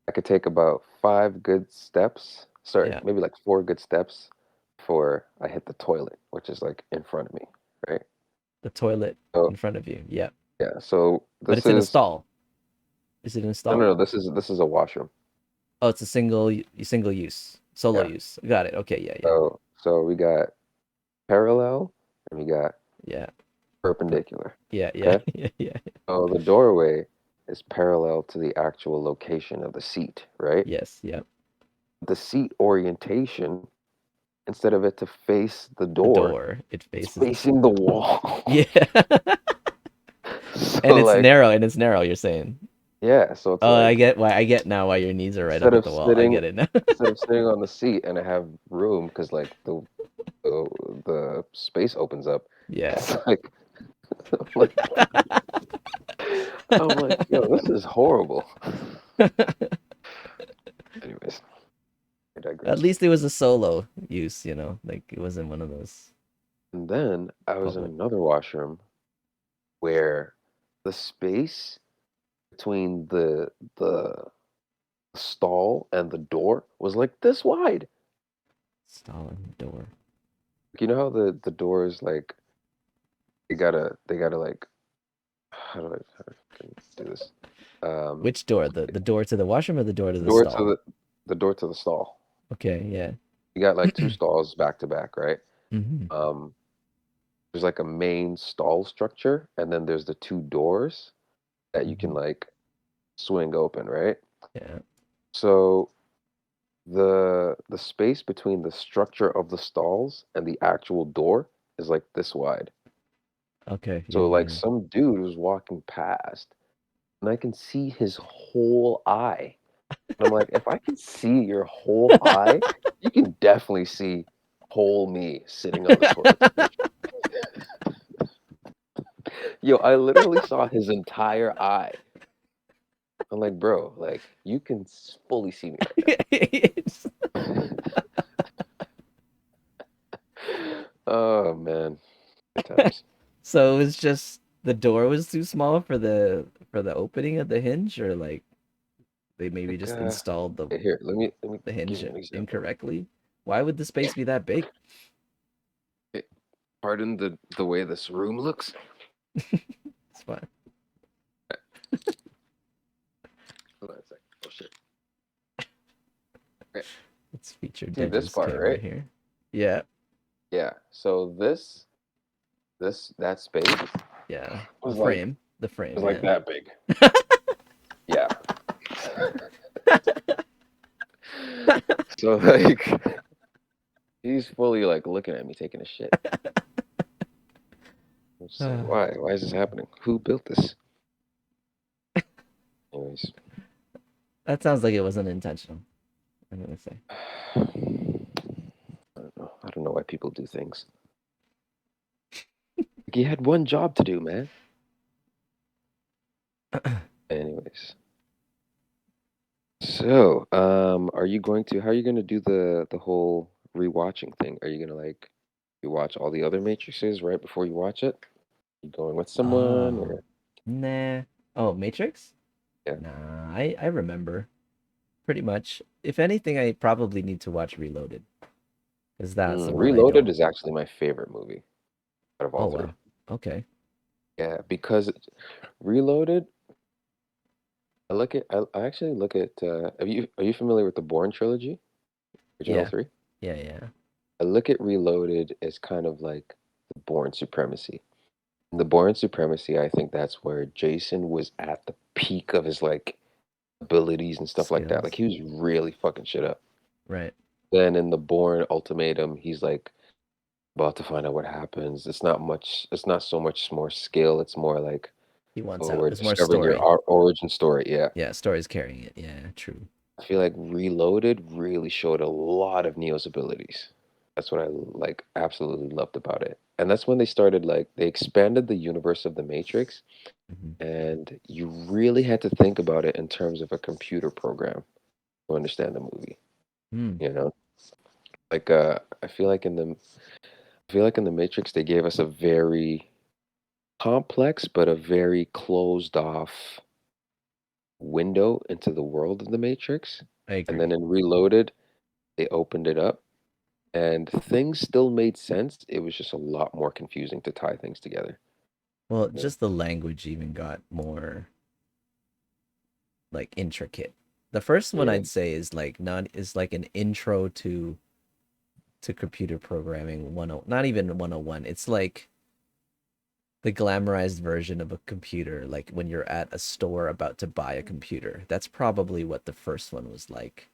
I could take about 5 good steps. Sorry, Yeah. maybe like 4 good steps before I hit the toilet, which is like in front of me, right? The toilet So in front of you. Yeah. yeah, so But this it's in a is stall. Is it in a no, stall? no, no. This is a washroom. Oh, it's a single use. Solo Yeah. use. Got it. Okay, yeah. So we got parallel and we got Yeah. perpendicular. Yeah. Okay? Yeah. So the doorway is parallel to the actual location of the seat, right? Yes, yeah. The seat orientation, instead of it to face the The door, door. It it's faces facing the wall. Yeah. So And it's like, narrow, you're saying. yeah, so it's Oh, like I get now why your knees are right instead up at of the wall. I sitting get it now. instead of sitting on the seat and I have room because like the space opens up. Yeah. It's like I'm like, yo, this is horrible. Anyways, I digress. At least it was a solo use, you know, like it wasn't one of those. And then I was in Public. another washroom where the space between the stall and the door was like this wide. Stall and door. You know how the door is like they gotta like how do I do this? Which door? The door to the washroom or the door to the door stall? to the door to the stall. Okay, yeah. You got like 2 stalls back to back, right? Hmm. There's like a main stall structure, and then there's the 2 doors that you can like swing open, right? Yeah. So the space between the structure of the stalls and the actual door is like this wide. Okay. So yeah, like yeah. some dude was walking past, and I can see his whole eye. And I'm like, if I can see your whole eye, you can definitely see whole me sitting on the toilet. Yo, I literally saw his entire eye. I'm like, bro, like you can fully see me right now. Oh man, good times. So it was just the door was too small for the opening of the hinge, or like they maybe just installed Here, let me the give hinge you an example. incorrectly. Why would the space be that big? Pardon the way this room looks. It's fine. Hold on a sec. Oh shit. Okay. Let's feature See this Deji's part, camera right? here. Yeah. Yeah. So that space Yeah. was The like frame. The frame. was like Yeah. that big. Yeah. So like he's fully like looking at me taking a shit. I'm just like, why? Why is this happening? Who built this? Anyways. That sounds like it wasn't intentional. I'm gonna say. I don't know why people do things. Like, you had one job to do, man. Anyways. So, are you going to how are you gonna do the whole rewatching thing? Are you gonna like you watch all the other Matrices right before you watch it? You going with someone Oh. or Nah. Oh, Matrix? yeah. Nah, I remember. Pretty much. If anything, I probably need to watch Reloaded. Because that's the one I Reloaded don't. is actually my favorite movie out of all Oh, three. wow. Okay. Yeah, because Reloaded, I actually look at are you familiar with the Bourne trilogy? Original Yeah. three? Yeah, yeah. I look at Reloaded as kind of like the Bourne Supremacy. The Bourne Supremacy, I think that's where Jason was at the peak of his like abilities and stuff like that. Like Skills. he was really fucking shit up. Right. Then in the Bourne Ultimatum, he's like about to find out what happens. It's not so much more skill, it's more like, He wants oh, out. we're It's more discovering your story. origin story. Yeah. Yeah, story's carrying it. Yeah, true. I feel like Reloaded really showed a lot of Neo's abilities. That's what I like absolutely loved about it. And that's when they started like they expanded the universe of the Matrix Mm-hmm. and you really had to think about it in terms of a computer program to understand the movie, Hmm. you know? Like I feel like in the Matrix they gave us a very complex but a very closed off window into the world of the Matrix. I And agree. then in Reloaded, they opened it up and things still made sense. It was just a lot more confusing to tie things together. Well, Yeah. just the language even got more like intricate. The first one Yeah. I'd say is like an intro to computer programming 10, not even 101. It's like the glamorized version of a computer, like when you're at a store about to buy a computer. That's probably what the first one was like.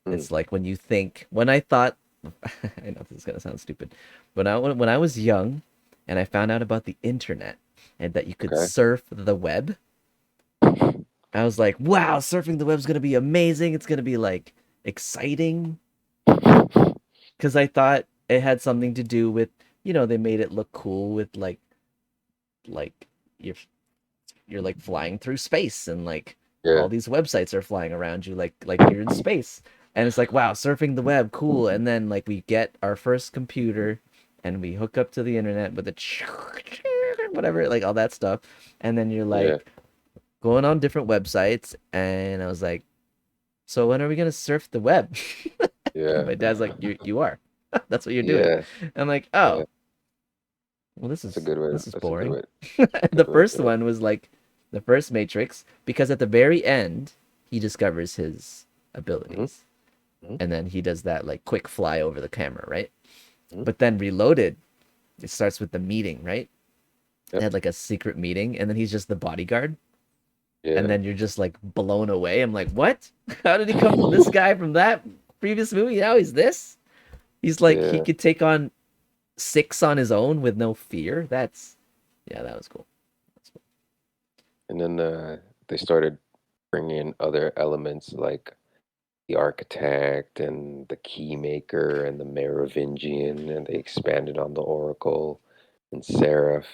It's like when I thought I know this is gonna sound stupid. When I was young and I found out about the internet and that you could Okay. surf the web, I was like, wow, surfing the web's gonna be amazing. It's gonna be like exciting. Because I thought it had something to do with, they made it look cool with like you're like flying through space and like Yeah. all these websites are flying around you like you're in space. And it's like, wow, surfing the web, cool. And then like we get our first computer and we hook up to the internet with a whatever, like all that stuff. And then you're Yeah. like going on different websites and I was like, so when are we gonna surf the web? Yeah. My dad's like, you are. That's what you're doing. Yeah. I'm like, Yeah. oh, well, this That's a good way. is That's a good boring. way. The Good way to first do it. one was like the first Matrix because at the very end he discovers his abilities, Mhm. and then he does that like quick fly over the camera, right? Mhm. But then Reloaded, it starts with the meeting, right? They Yep. had like a secret meeting, and then he's just the bodyguard, Yeah. and then you're just like blown away. I'm like, what? How did he come from this guy from that previous movie? Now he's this. He's like he Yeah. could take on 6 on his own with no fear. That was cool. And then they started bringing in other elements like the architect and the key maker and the Merovingian, and they expanded on the Oracle and Seraph.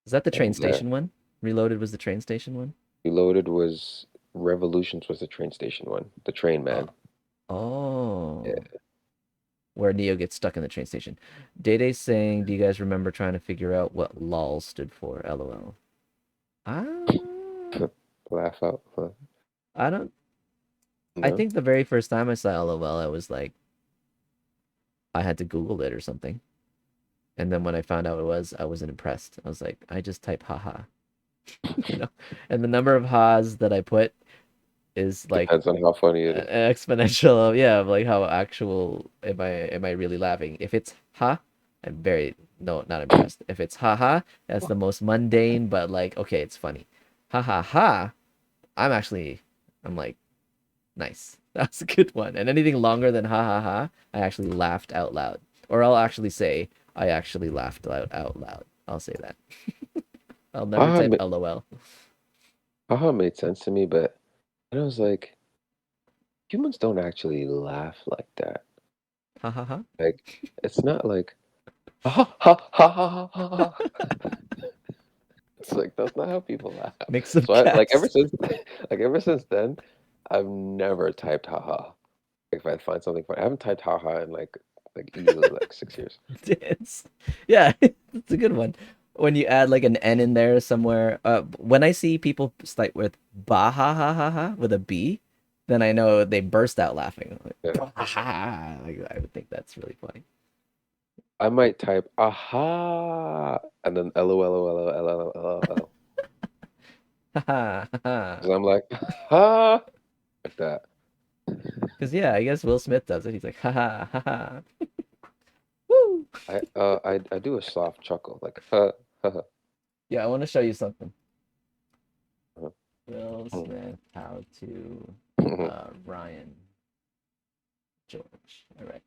Is that the train And station one? Reloaded was the train station one? Reloaded was Revolutions was the train station one, the train man. Oh. Yeah. Where Neo gets stuck in the train station. Day saying, do you guys remember trying to figure out what LOL stood for? LOL. Laugh out. Huh? I don't. No? I think the very first time I saw LOL, I was like I had to Google it or something. And then when I found out what it was, I wasn't impressed. I was like, I just type haha. You know? And the number of ha's that I put is like Depends on how funny it is. exponential of of like how actual am I really laughing. If it's ha, I'm very not impressed. If it's haha, that's the most mundane, but like okay, it's funny. Ha ha ha, I'm like nice. That's a good one. And anything longer than ha ha ha, I actually laughed out loud. Or I'll actually say I actually laughed out loud. I'll say that. I'll never Haha, type ma- LOL. haha made sense to me, but I was like, humans don't actually laugh like that. Ha ha ha. Like, it's not like, ha ha ha ha ha ha. It's like that's not how people laugh. Make some So I like cats. ever since then, I've never typed haha. If I find something funny, I haven't typed haha in like easily like 6 years. It's yeah, it's a good one. When you add like an N in there somewhere, when I see people type with ba ha ha ha ha with a B, then I know they burst out laughing. Like, Yeah. "Bah, ha, ha." Like, I would think that's really funny. I might type aha and then lol. Ha ha ha. Because I'm like, ha, like that. Because yeah, I guess Will Smith does it. He's like ha ha ha ha. Woo! I do a soft chuckle, like ha ha ha. Yeah, I want to show you something. Uh-huh. Will Smith, how to Ryan George. All right.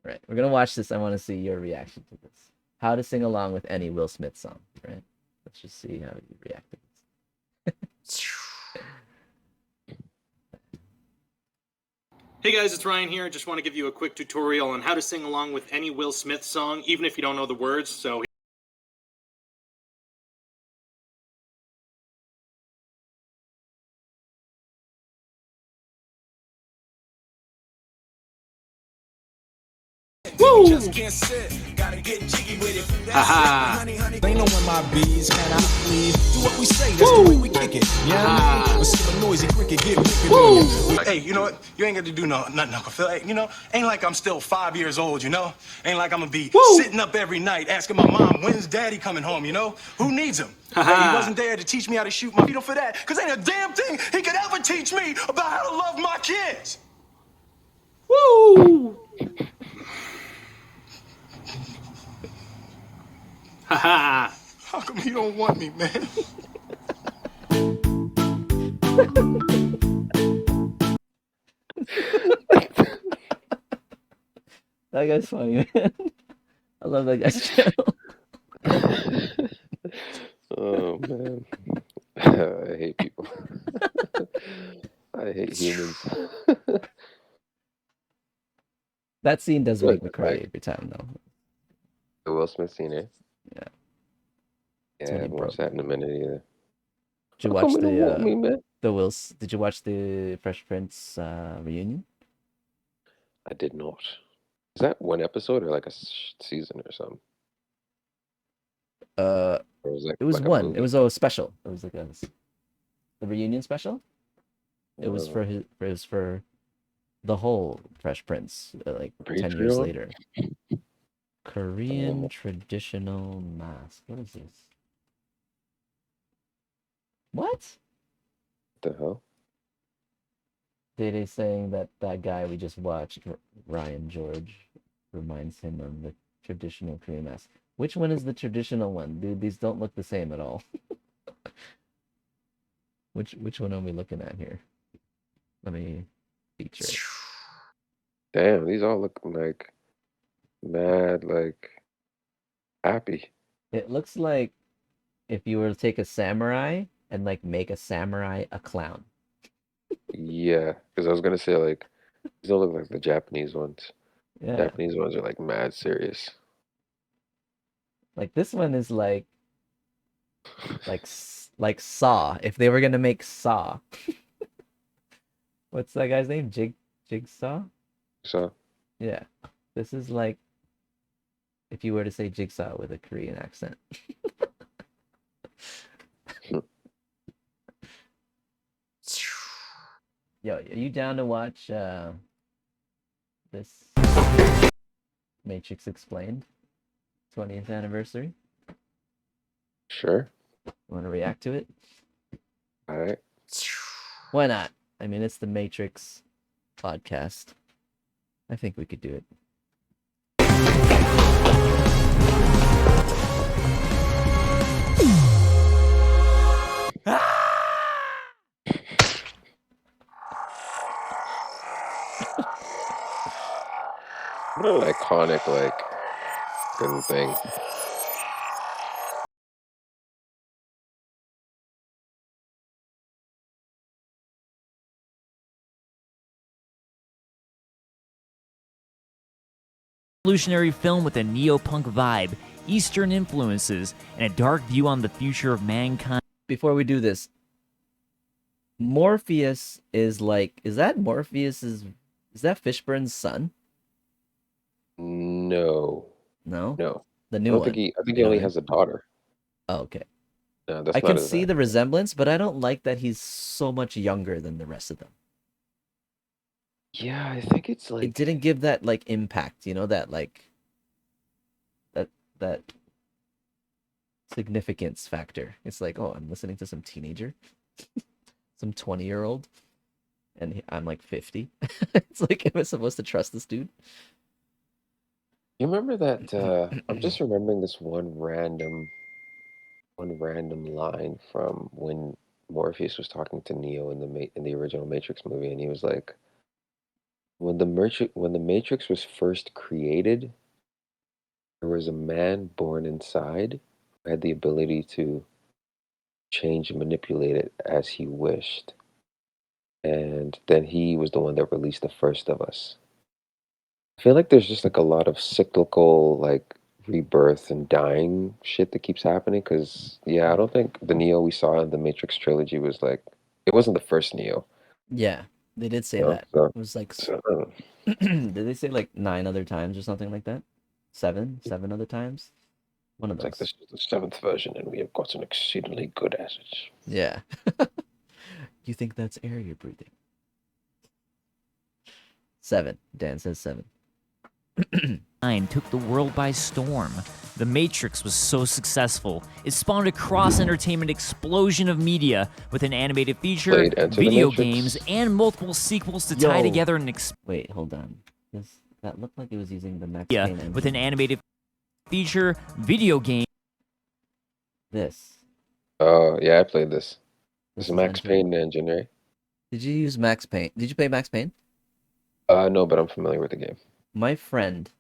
All right. We're gonna watch this. I want to see your reaction to this. How to sing along with any Will Smith song, right? Let's just see how you react to this. Hey guys, it's Ryan here. Just want to give you a quick tutorial on how to sing along with any Will Smith song, even if you don't know the words. So woo! Just can't sit, gotta get jiggy with it. Haha. They know when my bees cannot leave. Do what we say, that's the way we kick it. Yeah, let's see a noisy cricket get wicked. Woo! Hey, you know what? You ain't got to do nothing, Uncle Phil. Hey, you know, ain't like I'm still 5 years old, you know? Ain't like I'm gonna be sitting up every night asking my mom, when's daddy coming home, you know? Who needs him? Hey, he wasn't there to teach me how to shoot my feet for that, because ain't a damn thing he could ever teach me about how to love my kids. Woo! Haha. How come he don't want me, man? That guy's funny, man. I love that guy's channel. Oh man, I hate people. I hate humans. That scene does make me cry every time, though. The Will Smith scene, eh? Yeah. Yeah, I haven't watched that in a minute either. Did you How watch come they don't want me, man? Did you watch the Fresh Prince reunion? I did not. Is that one episode or like a season or something? Or was It was like a one. movie? It was a special. It was like the reunion special. It was for the whole Fresh Prince, like 10 years Patreon? later. Korean traditional mask. What is this? What? The hell? They saying that guy we just watched, Ryan George, reminds him of the traditional Korean mask. Which one is the traditional one? Dude, these don't look the same at all. Which one are we looking at here? Let me feature it. Damn, these all look like mad, like happy. It looks like if you were to take a samurai and like make a samurai a clown. Yeah, because I was gonna say like these don't look like the Japanese ones. Yeah. Japanese ones are like mad serious. Like this one is like Saw. If they were gonna make Saw. What's that guy's name? Jigsaw? So Yeah. This is like if you were to say Jigsaw with a Korean accent. Yo, are you down to watch this? Matrix Explained 20th anniversary. Sure. You want to react to it? All right. Why not? I mean, it's the Matrix podcast. I think we could do it. What an iconic, like, fucking thing. Revolutionary film with a neo-punk vibe, Eastern influences, and a dark view on the future of mankind. Before we do this, Morpheus is like, is that Fishburne's son? No. No? The new I don't one. think I think he only has a daughter. Oh, okay. No, that's I not can his see dad. the resemblance, but I don't like that he's so much younger than the rest of them. Yeah, I think it's like It didn't give that like impact, you know, that like that significance factor. It's like, oh, I'm listening to some teenager, some 20-year-old, and I'm like 50. It's like, am I supposed to trust this dude? You remember that I'm just remembering this one random line from when Morpheus was talking to Neo in the original Matrix movie, and he was like, when the Matrix was first created, there was a man born inside who had the ability to change and manipulate it as he wished. And then he was the one that released the first of us. I feel like there's just like a lot of cyclical like rebirth and dying shit that keeps happening. Because yeah, I don't think the Neo we saw in the Matrix trilogy was like, it wasn't the first Neo. Yeah, they did say You know? that. So, It was like, so did they say like 9 other times or something like that? 7 other times? One of it's like those. this is the 7th version, and we have gotten exceedingly good at it. Yeah. You think that's air you're breathing? 7. Dan says 7. Took the world by storm. The Matrix was so successful, it spawned a cross-entertainment explosion of media with an animated feature, Played Enter the video Matrix. games, and multiple sequels to tie Yo. together an Wait, hold on. That looked like it was using the Max yeah, Payne engine. with an animated feature, video game. This. Oh yeah, I played this. This This is is Max Enter. Payne engine, right? Did you use Max Payne? Did you play Max Payne? No, but I'm familiar with the game. My friend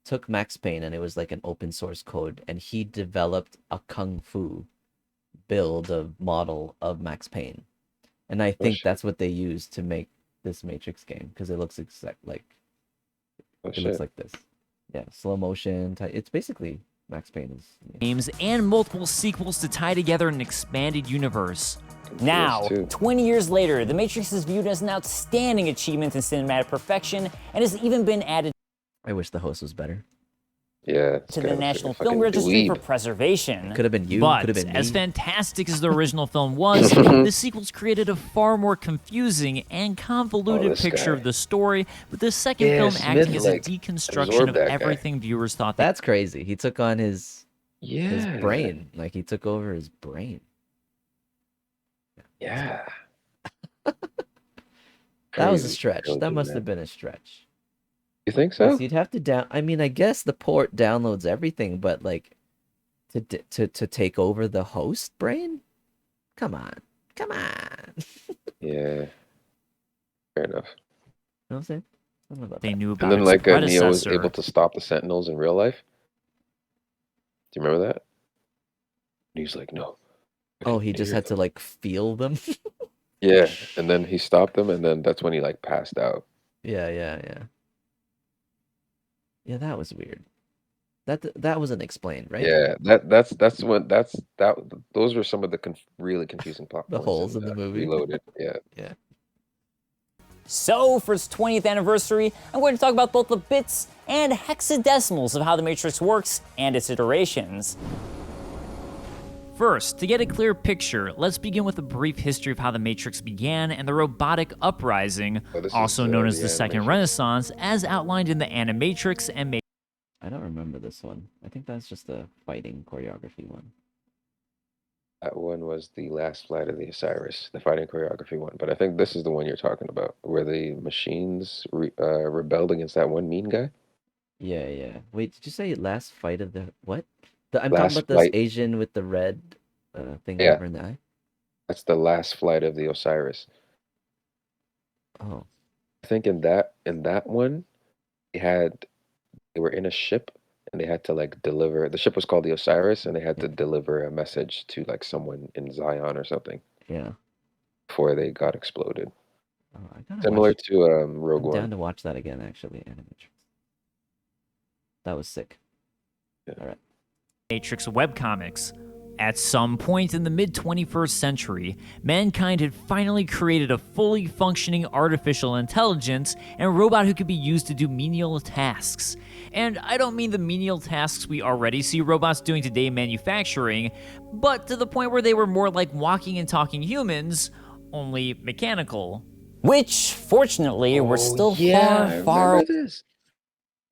took Max Payne, and it was like an open source code, and he developed a kung fu build of model of Max Payne. And I think shit. that's what they used to make this Matrix game, because it looks like it shit. looks like this. Yeah, slow motion. It's basically Max Payne is. Games and multiple sequels to tie together an expanded universe. Now, too. 20 years later, The Matrix is viewed as an outstanding achievement in cinematic perfection and has even been added I wish the host was better. Yeah. this to guy the looks like a National fucking Film Registry for dweeb. preservation. Could have been you. But Could have been as me. fantastic as the original film was, the sequels created a far more confusing and convoluted this picture guy. of the story, with the second Yeah, film Smith, acting as like, a deconstruction absorbed of that guy. everything viewers thought they That's crazy. He took on his Yeah. brain. Like, he took over his brain. Yeah. That was a Crazy. stretch. Really That good, must man. have been a stretch. You think so? Yes, you'd have to I mean, I guess the port downloads everything, but like to take over the host brain? Come on. Yeah. Fair enough. You know what I'm saying? I don't know about they that. knew about And then its like Neo was predecessor. able to stop the Sentinels in real life. Do you remember that? And he's like, no. Oh, he just had to like feel them. Yeah, and then he stopped them, and then that's when he like passed out. Yeah. Yeah, that was weird. That wasn't explained, right? Yeah, those were some of the really confusing plot The points holes in the movie. Reloaded. Yeah. Yeah. So, for its 20th anniversary, I'm going to talk about both the bits and hexadecimals of how the Matrix works and its iterations. First, to get a clear picture, let's begin with a brief history of how the Matrix began and the robotic uprising, Oh, this also is, known as the the Second Animatrix. Renaissance, as outlined in the Animatrix and don't remember this one. I think that's just the fighting choreography one. That one was the last flight of the Osiris, the fighting choreography one. But I think this is the one you're talking about, where the machines rebelled against that one mean guy. Yeah, yeah. Wait, did you say last fight of the what? I'm talking Last about this flight. Asian with the red thing Yeah. over in the eye. That's the last flight of the Osiris. Oh. I think in that one, they were in a ship and they had to like deliver. The ship was called the Osiris, and they had to deliver a message to like someone in Zion or something Yeah. before they got exploded. Oh, I gotta Similar watch. to Rogue I'm down One. to watch that again, actually. Animatrix. That was sick. Yeah. All right. Matrix webcomics. At some point in the mid-21st century, mankind had finally created a fully functioning artificial intelligence and a robot who could be used to do menial tasks. And I don't mean the menial tasks we already see robots doing today in manufacturing, but to the point where they were more like walking and talking humans, only mechanical. Which, fortunately, we're still far this.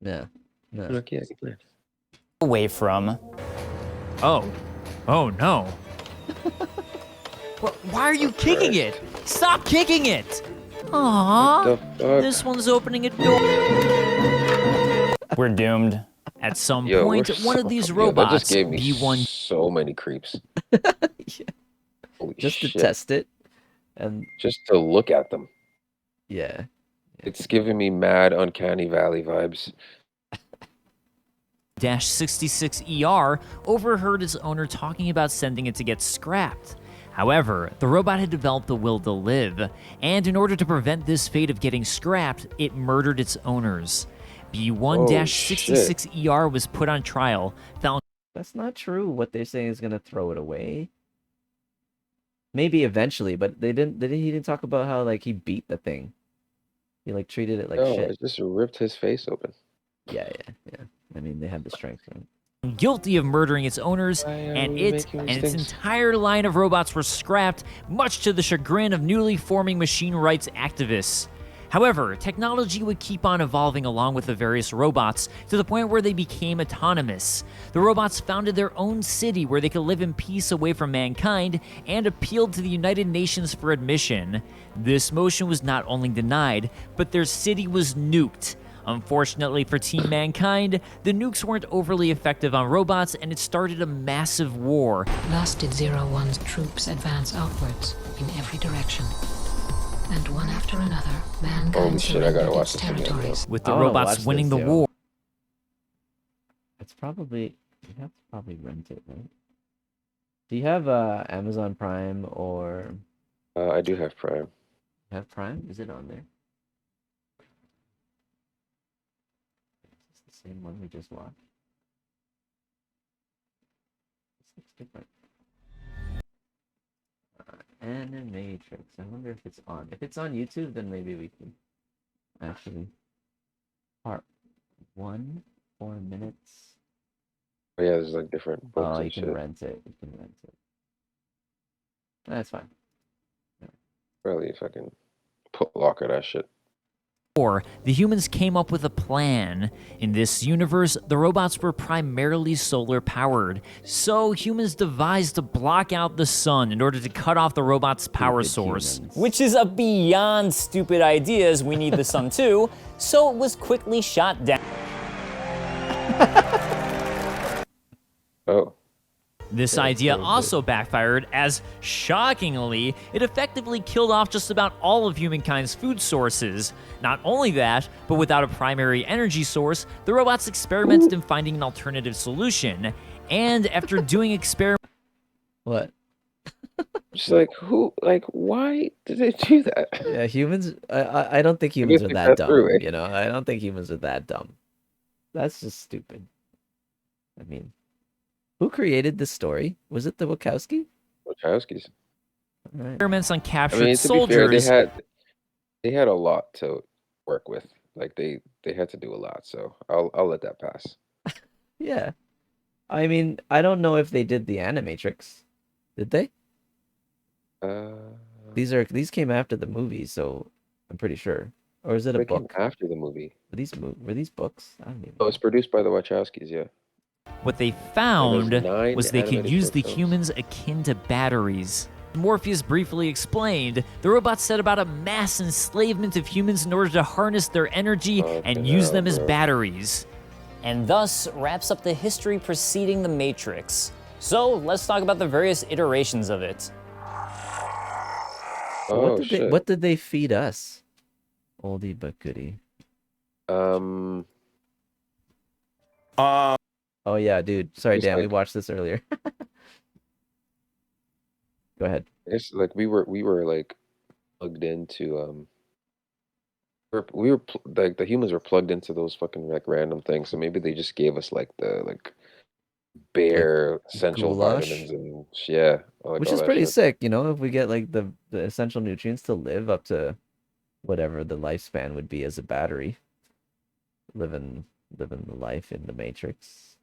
Yeah. No. Okay, I can play. away from. Oh no. Why are you kicking it? Stop kicking it! Aww. This one's opening a door. We're doomed. At some Yo, point, we're one so- of these yo, robots, that just gave me B1 so many creeps. Holy Just to shit. test it, and Just to look at them. yeah. It's giving me mad Uncanny Valley vibes. -66ER overheard its owner talking about sending it to get scrapped. However, the robot had developed the will to live, and in order to prevent this fate of getting scrapped, it murdered its owners. B1-66ER was put on trial, found That's not true. What they're saying is gonna throw it away. Maybe eventually, but they didn't. He didn't talk about how like he beat the thing. He like treated it like No, shit. it just ripped his face open. Yeah. I mean, they had the strength, right? guilty of murdering its owners, and we it making and these its things? entire line of robots were scrapped, much to the chagrin of newly forming machine rights activists. However, technology would keep on evolving along with the various robots to the point where they became autonomous. The robots founded their own city where they could live in peace away from mankind and appealed to the United Nations for admission. This motion was not only denied, but their city was nuked. Unfortunately for Team Mankind, the nukes weren't overly effective on robots, and it started a massive war. Thus did Zero-One's troops advance outwards in every direction. And one after another, mankind Holy shit, I gotta surrendered watch its this again, territories. With the I wanna robots watch winning this, the yo. war. It's probably you have to probably rent it, right? Do you have Amazon Prime or I do have Prime. have Prime? Is it on there? Is this the same one we just watched? This looks different. Animatrix. I wonder if it's on. If it's on YouTube, then maybe we can actually. Part 1, 4 minutes. Oh, yeah, there's like different books Oh, and you can shit. rent it. You can rent it. That's fine. Probably if I can put lock of that shit. The humans came up with a plan. In this universe, the robots were primarily solar powered, so humans devised to block out the sun in order to cut off the robot's power source. Which is a beyond stupid idea, as we need the sun too, so it was quickly shot down. Oh. This idea also backfired, as, shockingly, it effectively killed off just about all of humankind's food sources. Not only that, but without a primary energy source, the robots experimented in finding an alternative solution. And after doing experiments... What? Just like, why did they do that? Yeah, humans. I don't think humans are think that that's dumb. true, eh? You know, I don't think humans are that dumb. That's just stupid. I mean, who created this story? Was it the Wachowski? Wachowskis. Right. Experiments on I captured mean, to be fair, soldiers... they had a lot to work with. Like they had to do a lot, so I'll let that pass. Yeah. I mean, I don't know if they did the Animatrix. Did they? These came after the movie, so I'm pretty sure. Or is it a It came book? after the movie. Were these books? I don't even Oh, it's produced by the Wachowskis, yeah. What they there's found 9 was they could animated use short the films. humans akin to batteries. Morpheus briefly explained, the robots set about a mass enslavement of humans in order to harness their energy and use them as batteries. And thus wraps up the history preceding The Matrix. So let's talk about the various iterations of it. Oh, what did they feed us? Oldie but goodie. Uh, Oh yeah, dude. Sorry, It's Dan. We like- watched this earlier. Go ahead. It's like we were like plugged into like the humans were plugged into those fucking like random things. So maybe they just gave us like the bare essential goulash? vitamins and yeah, like Which all is that pretty shit. sick, you know, if we get like the essential nutrients to live up to whatever the lifespan would be as a battery. Living the life in the Matrix.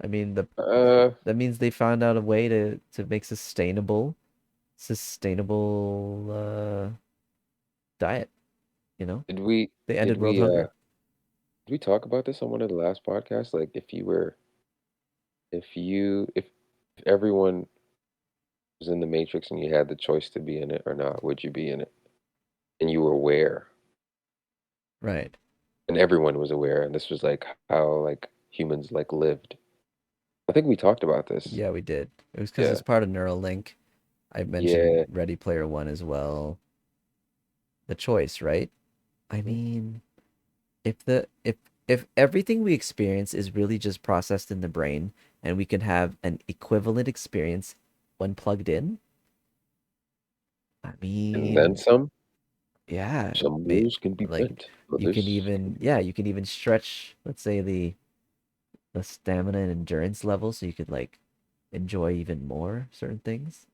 I mean that means they found out a way to make sustainable diet, you know? Did we They did ended world we hunger. did we talk about this on one of the last podcasts? Like if everyone was in the Matrix and you had the choice to be in it or not, would you be in it? And you were aware. Right. And everyone was aware, and this was like how like humans like lived. I think we talked about this. Yeah, we did. It was because Yeah. it's part of Neuralink. I mentioned Yeah. Ready Player One as well. The choice, right? I mean, if everything we experience is really just processed in the brain and we can have an equivalent experience when plugged in, I mean, And then some. yeah, Some rules can be like bent. you can Others even you can even stretch, let's say, the stamina and endurance level so you could like enjoy even more certain things.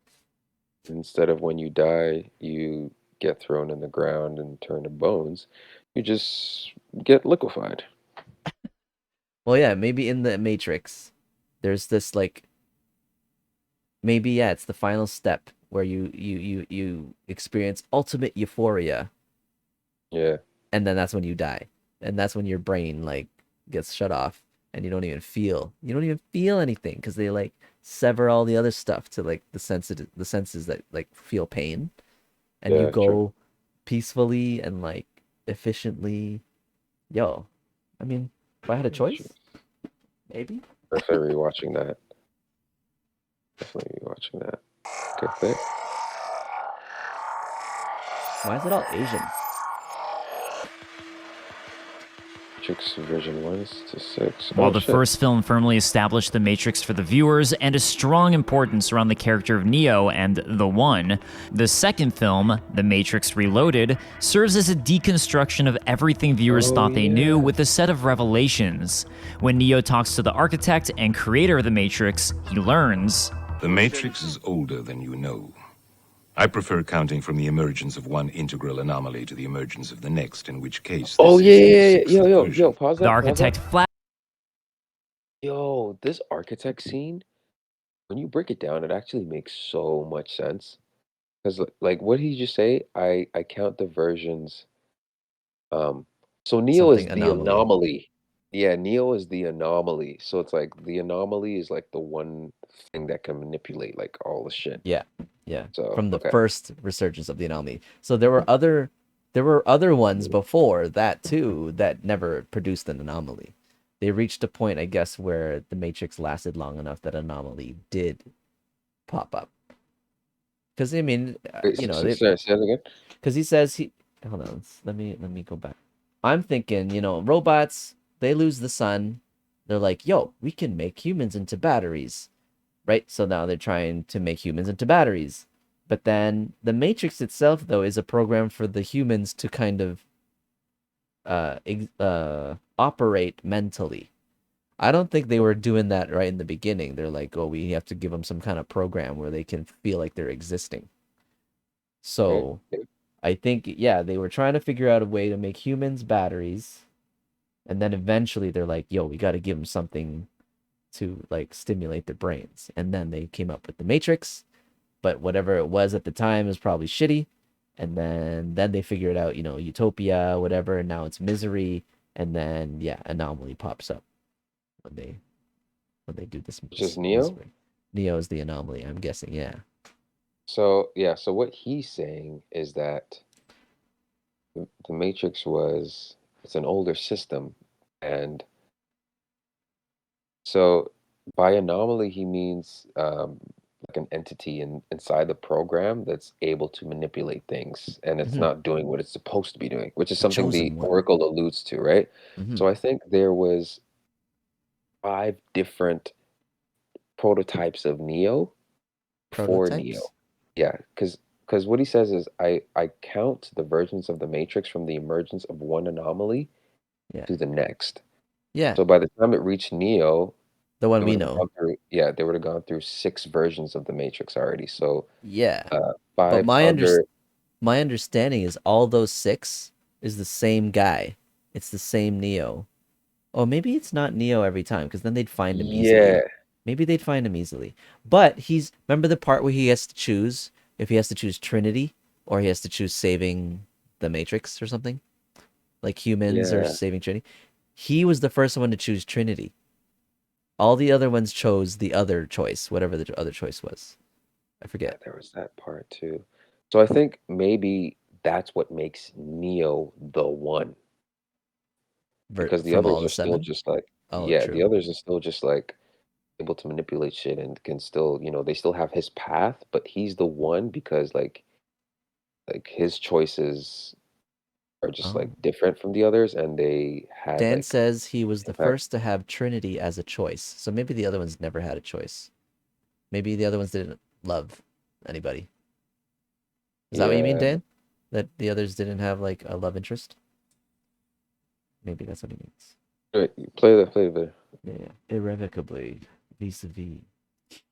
instead of when you die, you get thrown in the ground and turn to bones, you just get liquefied. Well, yeah, maybe in the Matrix, there's this like maybe it's the final step where you experience ultimate euphoria, Yeah. and then that's when you die, and that's when your brain like gets shut off, and you don't even feel anything because they like sever all the other stuff to like the senses that like feel pain, and you Yeah, go true. peacefully and like efficiently. Yo, I mean, if I had a choice, maybe. Definitely rewatching that. Definitely rewatching that. Good thing. Why is it all Asian? Matrix version 1 to 6. While Oh, the shit. first film firmly established the Matrix for the viewers and a strong importance around the character of Neo and the One, the second film, The Matrix Reloaded, serves as a deconstruction of everything viewers thought they knew with a set of revelations. When Neo talks to the architect and creator of the Matrix, he learns, The Matrix is older than you know. I prefer counting from the emergence of one integral anomaly to the emergence of the next, in which case... Oh, this is the yeah. sixth Yo, version. pause that. the pause architect that. flat. Yo, this architect scene, when you break it down, it actually makes so much sense. Because, like, what did he just say? I count the versions. So Neo is Something the anomaly. anomaly. Yeah, Neo is the anomaly. So it's like the anomaly is like the one thing that can manipulate like all the shit. Yeah. So From the okay. first resurgence of the anomaly. So there were other ones before that too that never produced an anomaly. They reached a point, I guess, where the Matrix lasted long enough that anomaly did pop up. Because I mean, Wait, you know, say that again. because he says hold on, let me go back. I'm thinking, you know, robots, they lose the sun. They're like, yo, we can make humans into batteries, right? So now they're trying to make humans into batteries. But then the Matrix itself, though, is a program for the humans to kind of operate mentally. I don't think they were doing that right in the beginning. They're like, oh, we have to give them some kind of program where they can feel like they're existing. So I think, yeah, they were trying to figure out a way to make humans batteries. And then eventually they're like, yo, we got to give them something to like stimulate their brains. And then they came up with the Matrix. But whatever it was at the time is probably shitty. and then they figure it out, you know, utopia, whatever, and now it's misery, and then yeah, anomaly pops up when they do this. Just Neo? Neo is the anomaly, I'm guessing, yeah. So yeah, so what he's saying is that the Matrix it's an older system, and so by anomaly he means like an entity inside the program that's able to manipulate things, and it's not doing what it's supposed to be doing, which is something the Oracle alludes to, right? So I think there was 5 different prototypes of Neo for Neo. Yeah, because what he says is I count the versions of the Matrix from the emergence of one anomaly to the next. Yeah. So by the time it reached Neo, the one they we would've know. gone through, yeah, they would have gone through 6 versions of the Matrix already. So yeah, 5 but my other. My understanding is all those 6 is the same guy. It's the same Neo. Oh, maybe it's not Neo every time, because then they'd find him easily. Yeah. Maybe they'd find him easily. But remember the part where he has to choose if he has to choose Trinity or he has to choose saving the Matrix or something? Like humans or Yeah. saving Trinity? He was the first one to choose Trinity. All the other ones chose the other choice, whatever the other choice was. I forget. There was that part too. So I think maybe that's what makes Neo the one. Because the from all others the are still 7? just like, Oh, yeah, true. the others are still just like able to manipulate shit and can still, you know, they still have his path, but he's the one because like his choices are just like different from the others, and they had Dan like says he was the impact. first to have Trinity as a choice. So maybe the other ones never had a choice. Maybe the other ones didn't love anybody. Is that what you mean, Yeah. Dan? That the others didn't have like a love interest? Maybe that's what he means. Wait, play the Yeah, irrevocably, vis-a-vis.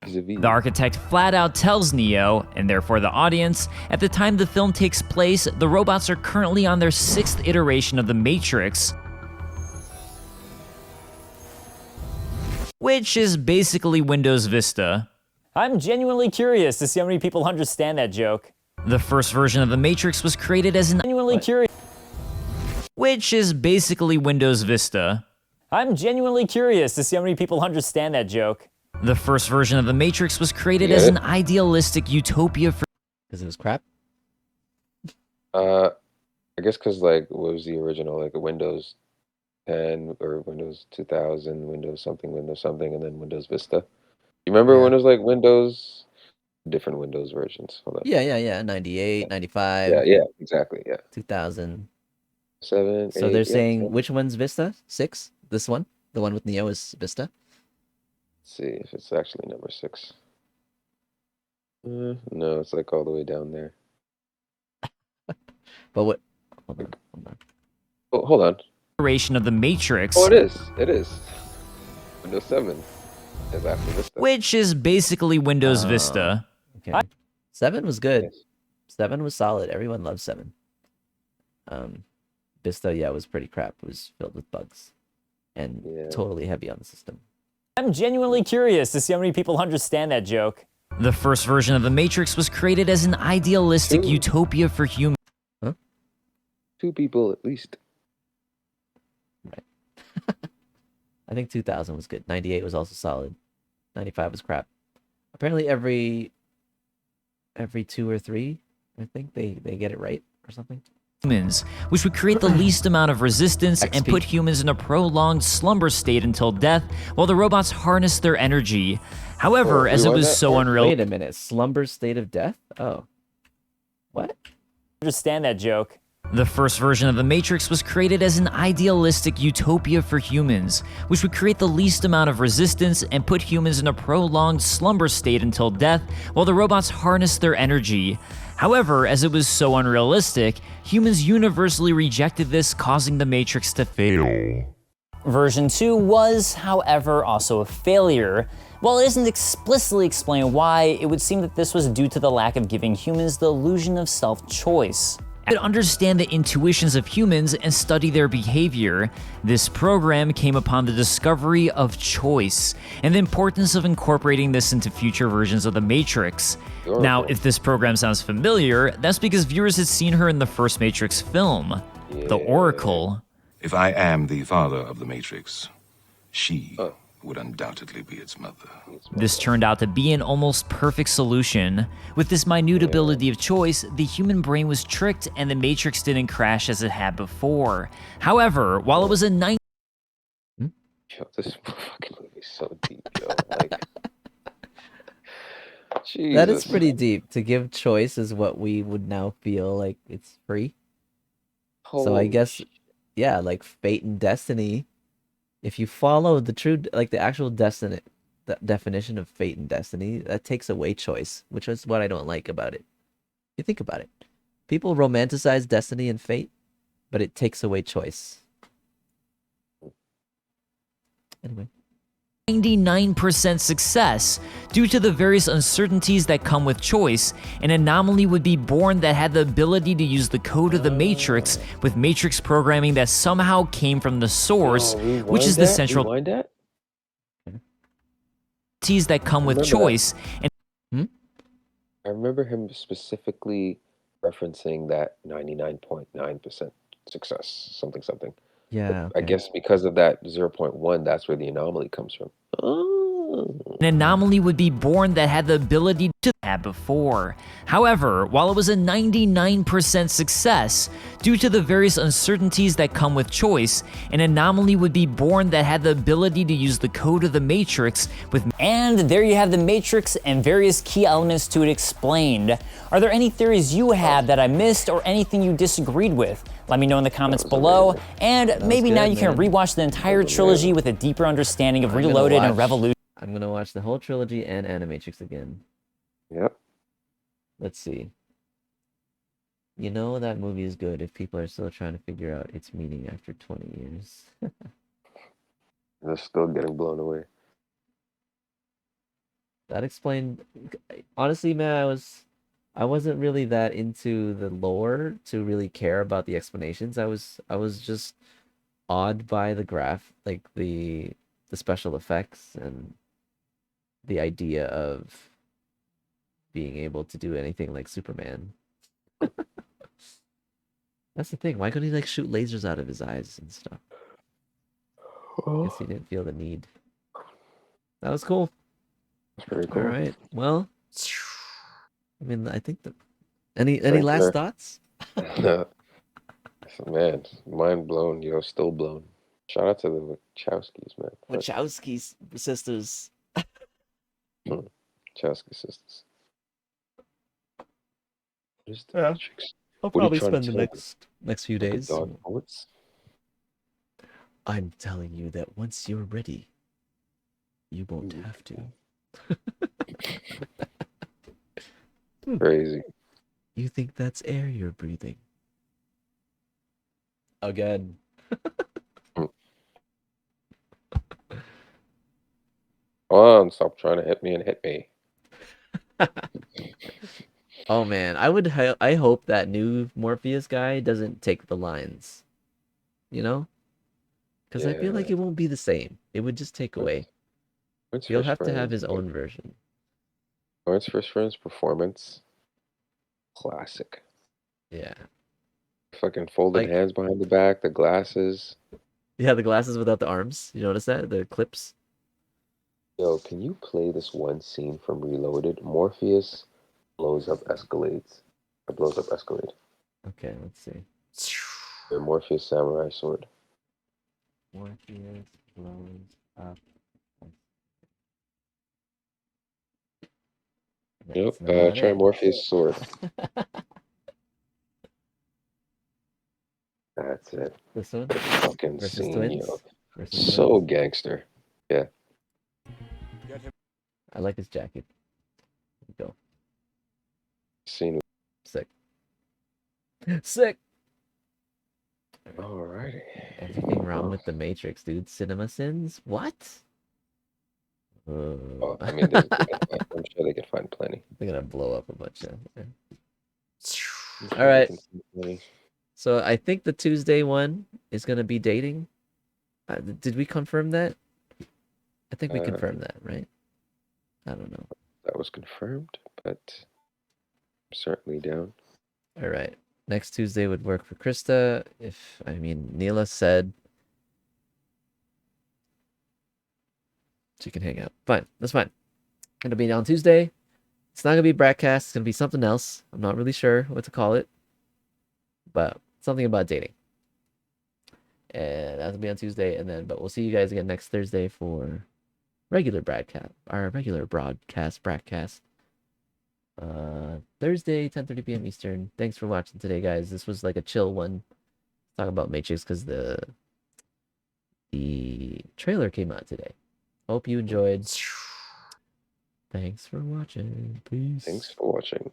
The architect flat out tells Neo, and therefore the audience, at the time the film takes place, the robots are currently on their 6th iteration of the Matrix, which is basically Windows Vista. I'm genuinely curious to see how many people understand that joke. The first version of the Matrix was created as an genuinely curious, which is basically Windows Vista. I'm genuinely curious to see how many people understand that joke. The first version of the Matrix was created as an idealistic utopia for... Because it was crap? I guess because like what was the original, like a Windows 10 or Windows 2000, Windows something, and then Windows Vista. You remember when it was like Windows, different Windows versions? Hold on. Yeah. 98, 95. Yeah, exactly, yeah. 2000. 7, So 8, they're yeah, saying, 7. which one's Vista? 6? This one? The one with Neo is Vista? Let's see if it's actually number 6. No, it's like all the way down there. But what? Hold on. Oh, hold on. Iteration of the Matrix. Oh, it is. Windows 7 is after Vista. Which is basically Windows Vista. Okay. 7 was good. 7 was solid. Everyone loves 7. Vista, yeah, was pretty crap. It was filled with bugs and totally heavy on the system. I'm genuinely curious to see how many people understand that joke. The first version of the Matrix was created as an idealistic utopia for humans. Huh? 2 people at least. Right. I think 2000 was good. 98 was also solid. 95 was crap. Apparently every 2 or 3, I think they get it right or something. Humans, which would create the least amount of resistance and put humans in a prolonged slumber state until death, while the robots harness their energy. However, as it was so unreal... Wait a minute, slumber state of death? Oh. What? Understand that joke. The first version of the Matrix was created as an idealistic utopia for humans, which would create the least amount of resistance and put humans in a prolonged slumber state until death, while the robots harness their energy. However, as it was so unrealistic, humans universally rejected this, causing the Matrix to fail. Version 2 was, however, also a failure. While it isn't explicitly explained why, it would seem that this was due to the lack of giving humans the illusion of self-choice. to understand the intuitions of humans and study their behavior. This program came upon the discovery of choice and the importance of incorporating this into future versions of the Matrix. Now, if this program sounds familiar, that's because viewers had seen her in the first Matrix film, the Oracle. If I am the father of the Matrix, she would undoubtedly be its mother. This turned out to be an almost perfect solution. With this minute ability of choice, the human brain was tricked and the Matrix didn't crash as it had before. However, while it was a Yo, this fucking movie is so deep, yo. Like, That is Jesus. pretty deep. To give choice is what we would now feel like it's free. So I Holy guess, yeah, like fate and destiny. If you follow the true, like the actual destiny, the definition of fate and destiny, that takes away choice, which is what I don't like about it. You think about it. People romanticize destiny and fate, but it takes away choice. Anyway. 99% success. Due to the various uncertainties that come with choice, an anomaly would be born that had the ability to use the code of the Matrix with Matrix programming that somehow came from the source, which is the central that come with choice. And I remember him specifically referencing that 99.9% success, something. Yeah. I guess because of that 0.1, that's where the anomaly comes from. An anomaly would be born that had the ability to have before. However, while it was a 99% success, due to the various uncertainties that come with choice, an anomaly would be born that had the ability to use the code of the Matrix with... And there you have the Matrix and various key elements to it explained. Are there any theories you have that I missed or anything you disagreed with? Let me know in the comments below, and maybe now you can rewatch the entire trilogy with a deeper understanding of Reloaded and Revolution. I'm gonna watch the whole trilogy and Animatrix again. Yep. Let's see. You know that movie is good if people are still trying to figure out its meaning after 20 years. They're still getting blown away. That explained... Honestly, man, I wasn't really that into the lore to really care about the explanations. I was just awed by the like the special effects and the idea of being able to do anything like Superman. That's the thing. Why couldn't he like shoot lasers out of his eyes and stuff? I guess he didn't feel the need. That was cool. That's pretty cool. All right. Well, I mean, I think any Right last there. thoughts? Man, mind blown, yo, still blown. Shout out to the Wachowskis, man. Wachowskis sisters. Wachowski sisters. What is the Yeah. Matrix? I'll What are you probably trying to spend the tell me? next few Like a days. dog poets? I'm telling you that once you're ready, you won't have to. Crazy. You think that's air you're breathing? Again. Come on, stop trying to hit me and hit me. Oh man, I hope that new Morpheus guy doesn't take the lines. You know? Because I feel like it won't be the same. It would just take away. What's He'll Fish have to have Friends? his own version. Lawrence Fishburne's performance, classic. Yeah. Fucking folded Like- hands behind the back, the glasses. Yeah, the glasses without the arms. You notice that? The clips? Yo, can you play this one scene from Reloaded? Morpheus blows up Escalades. Blows up Escalade. Okay, let's see. The Morpheus samurai sword. Morpheus blows up. Yep, not try it. Morpheus sword. That's it. This one? Fucking Versus scene, twins? yo. Versus So twins? gangster. Yeah. I like his jacket. Here we go. Scene. Sick. Sick! Alrighty. Everything wrong with the Matrix, dude. Cinema sins? What? Oh, I mean, I'm sure they could find plenty. They're gonna blow up a bunch of... Alright. So I think the Tuesday one is gonna be dating. Did we confirm that? I think we confirmed that, right? I don't know. That was confirmed, but I'm certainly down. All right. Next Tuesday would work for Krista. Neela said she can hang out. Fine. That's fine. It'll be on Tuesday. It's not going to be BrackCast. It's going to be something else. I'm not really sure what to call it, but something about dating. And that'll be on Tuesday. But we'll see you guys again next Thursday for regular BrackCast, our regular broadcast, BrackCast. Thursday, 10:30 p.m. Eastern. Thanks for watching today, guys. This was like a chill one. Talk about Matrix because the trailer came out today. Hope you enjoyed. Thanks for watching. Peace. Thanks for watching.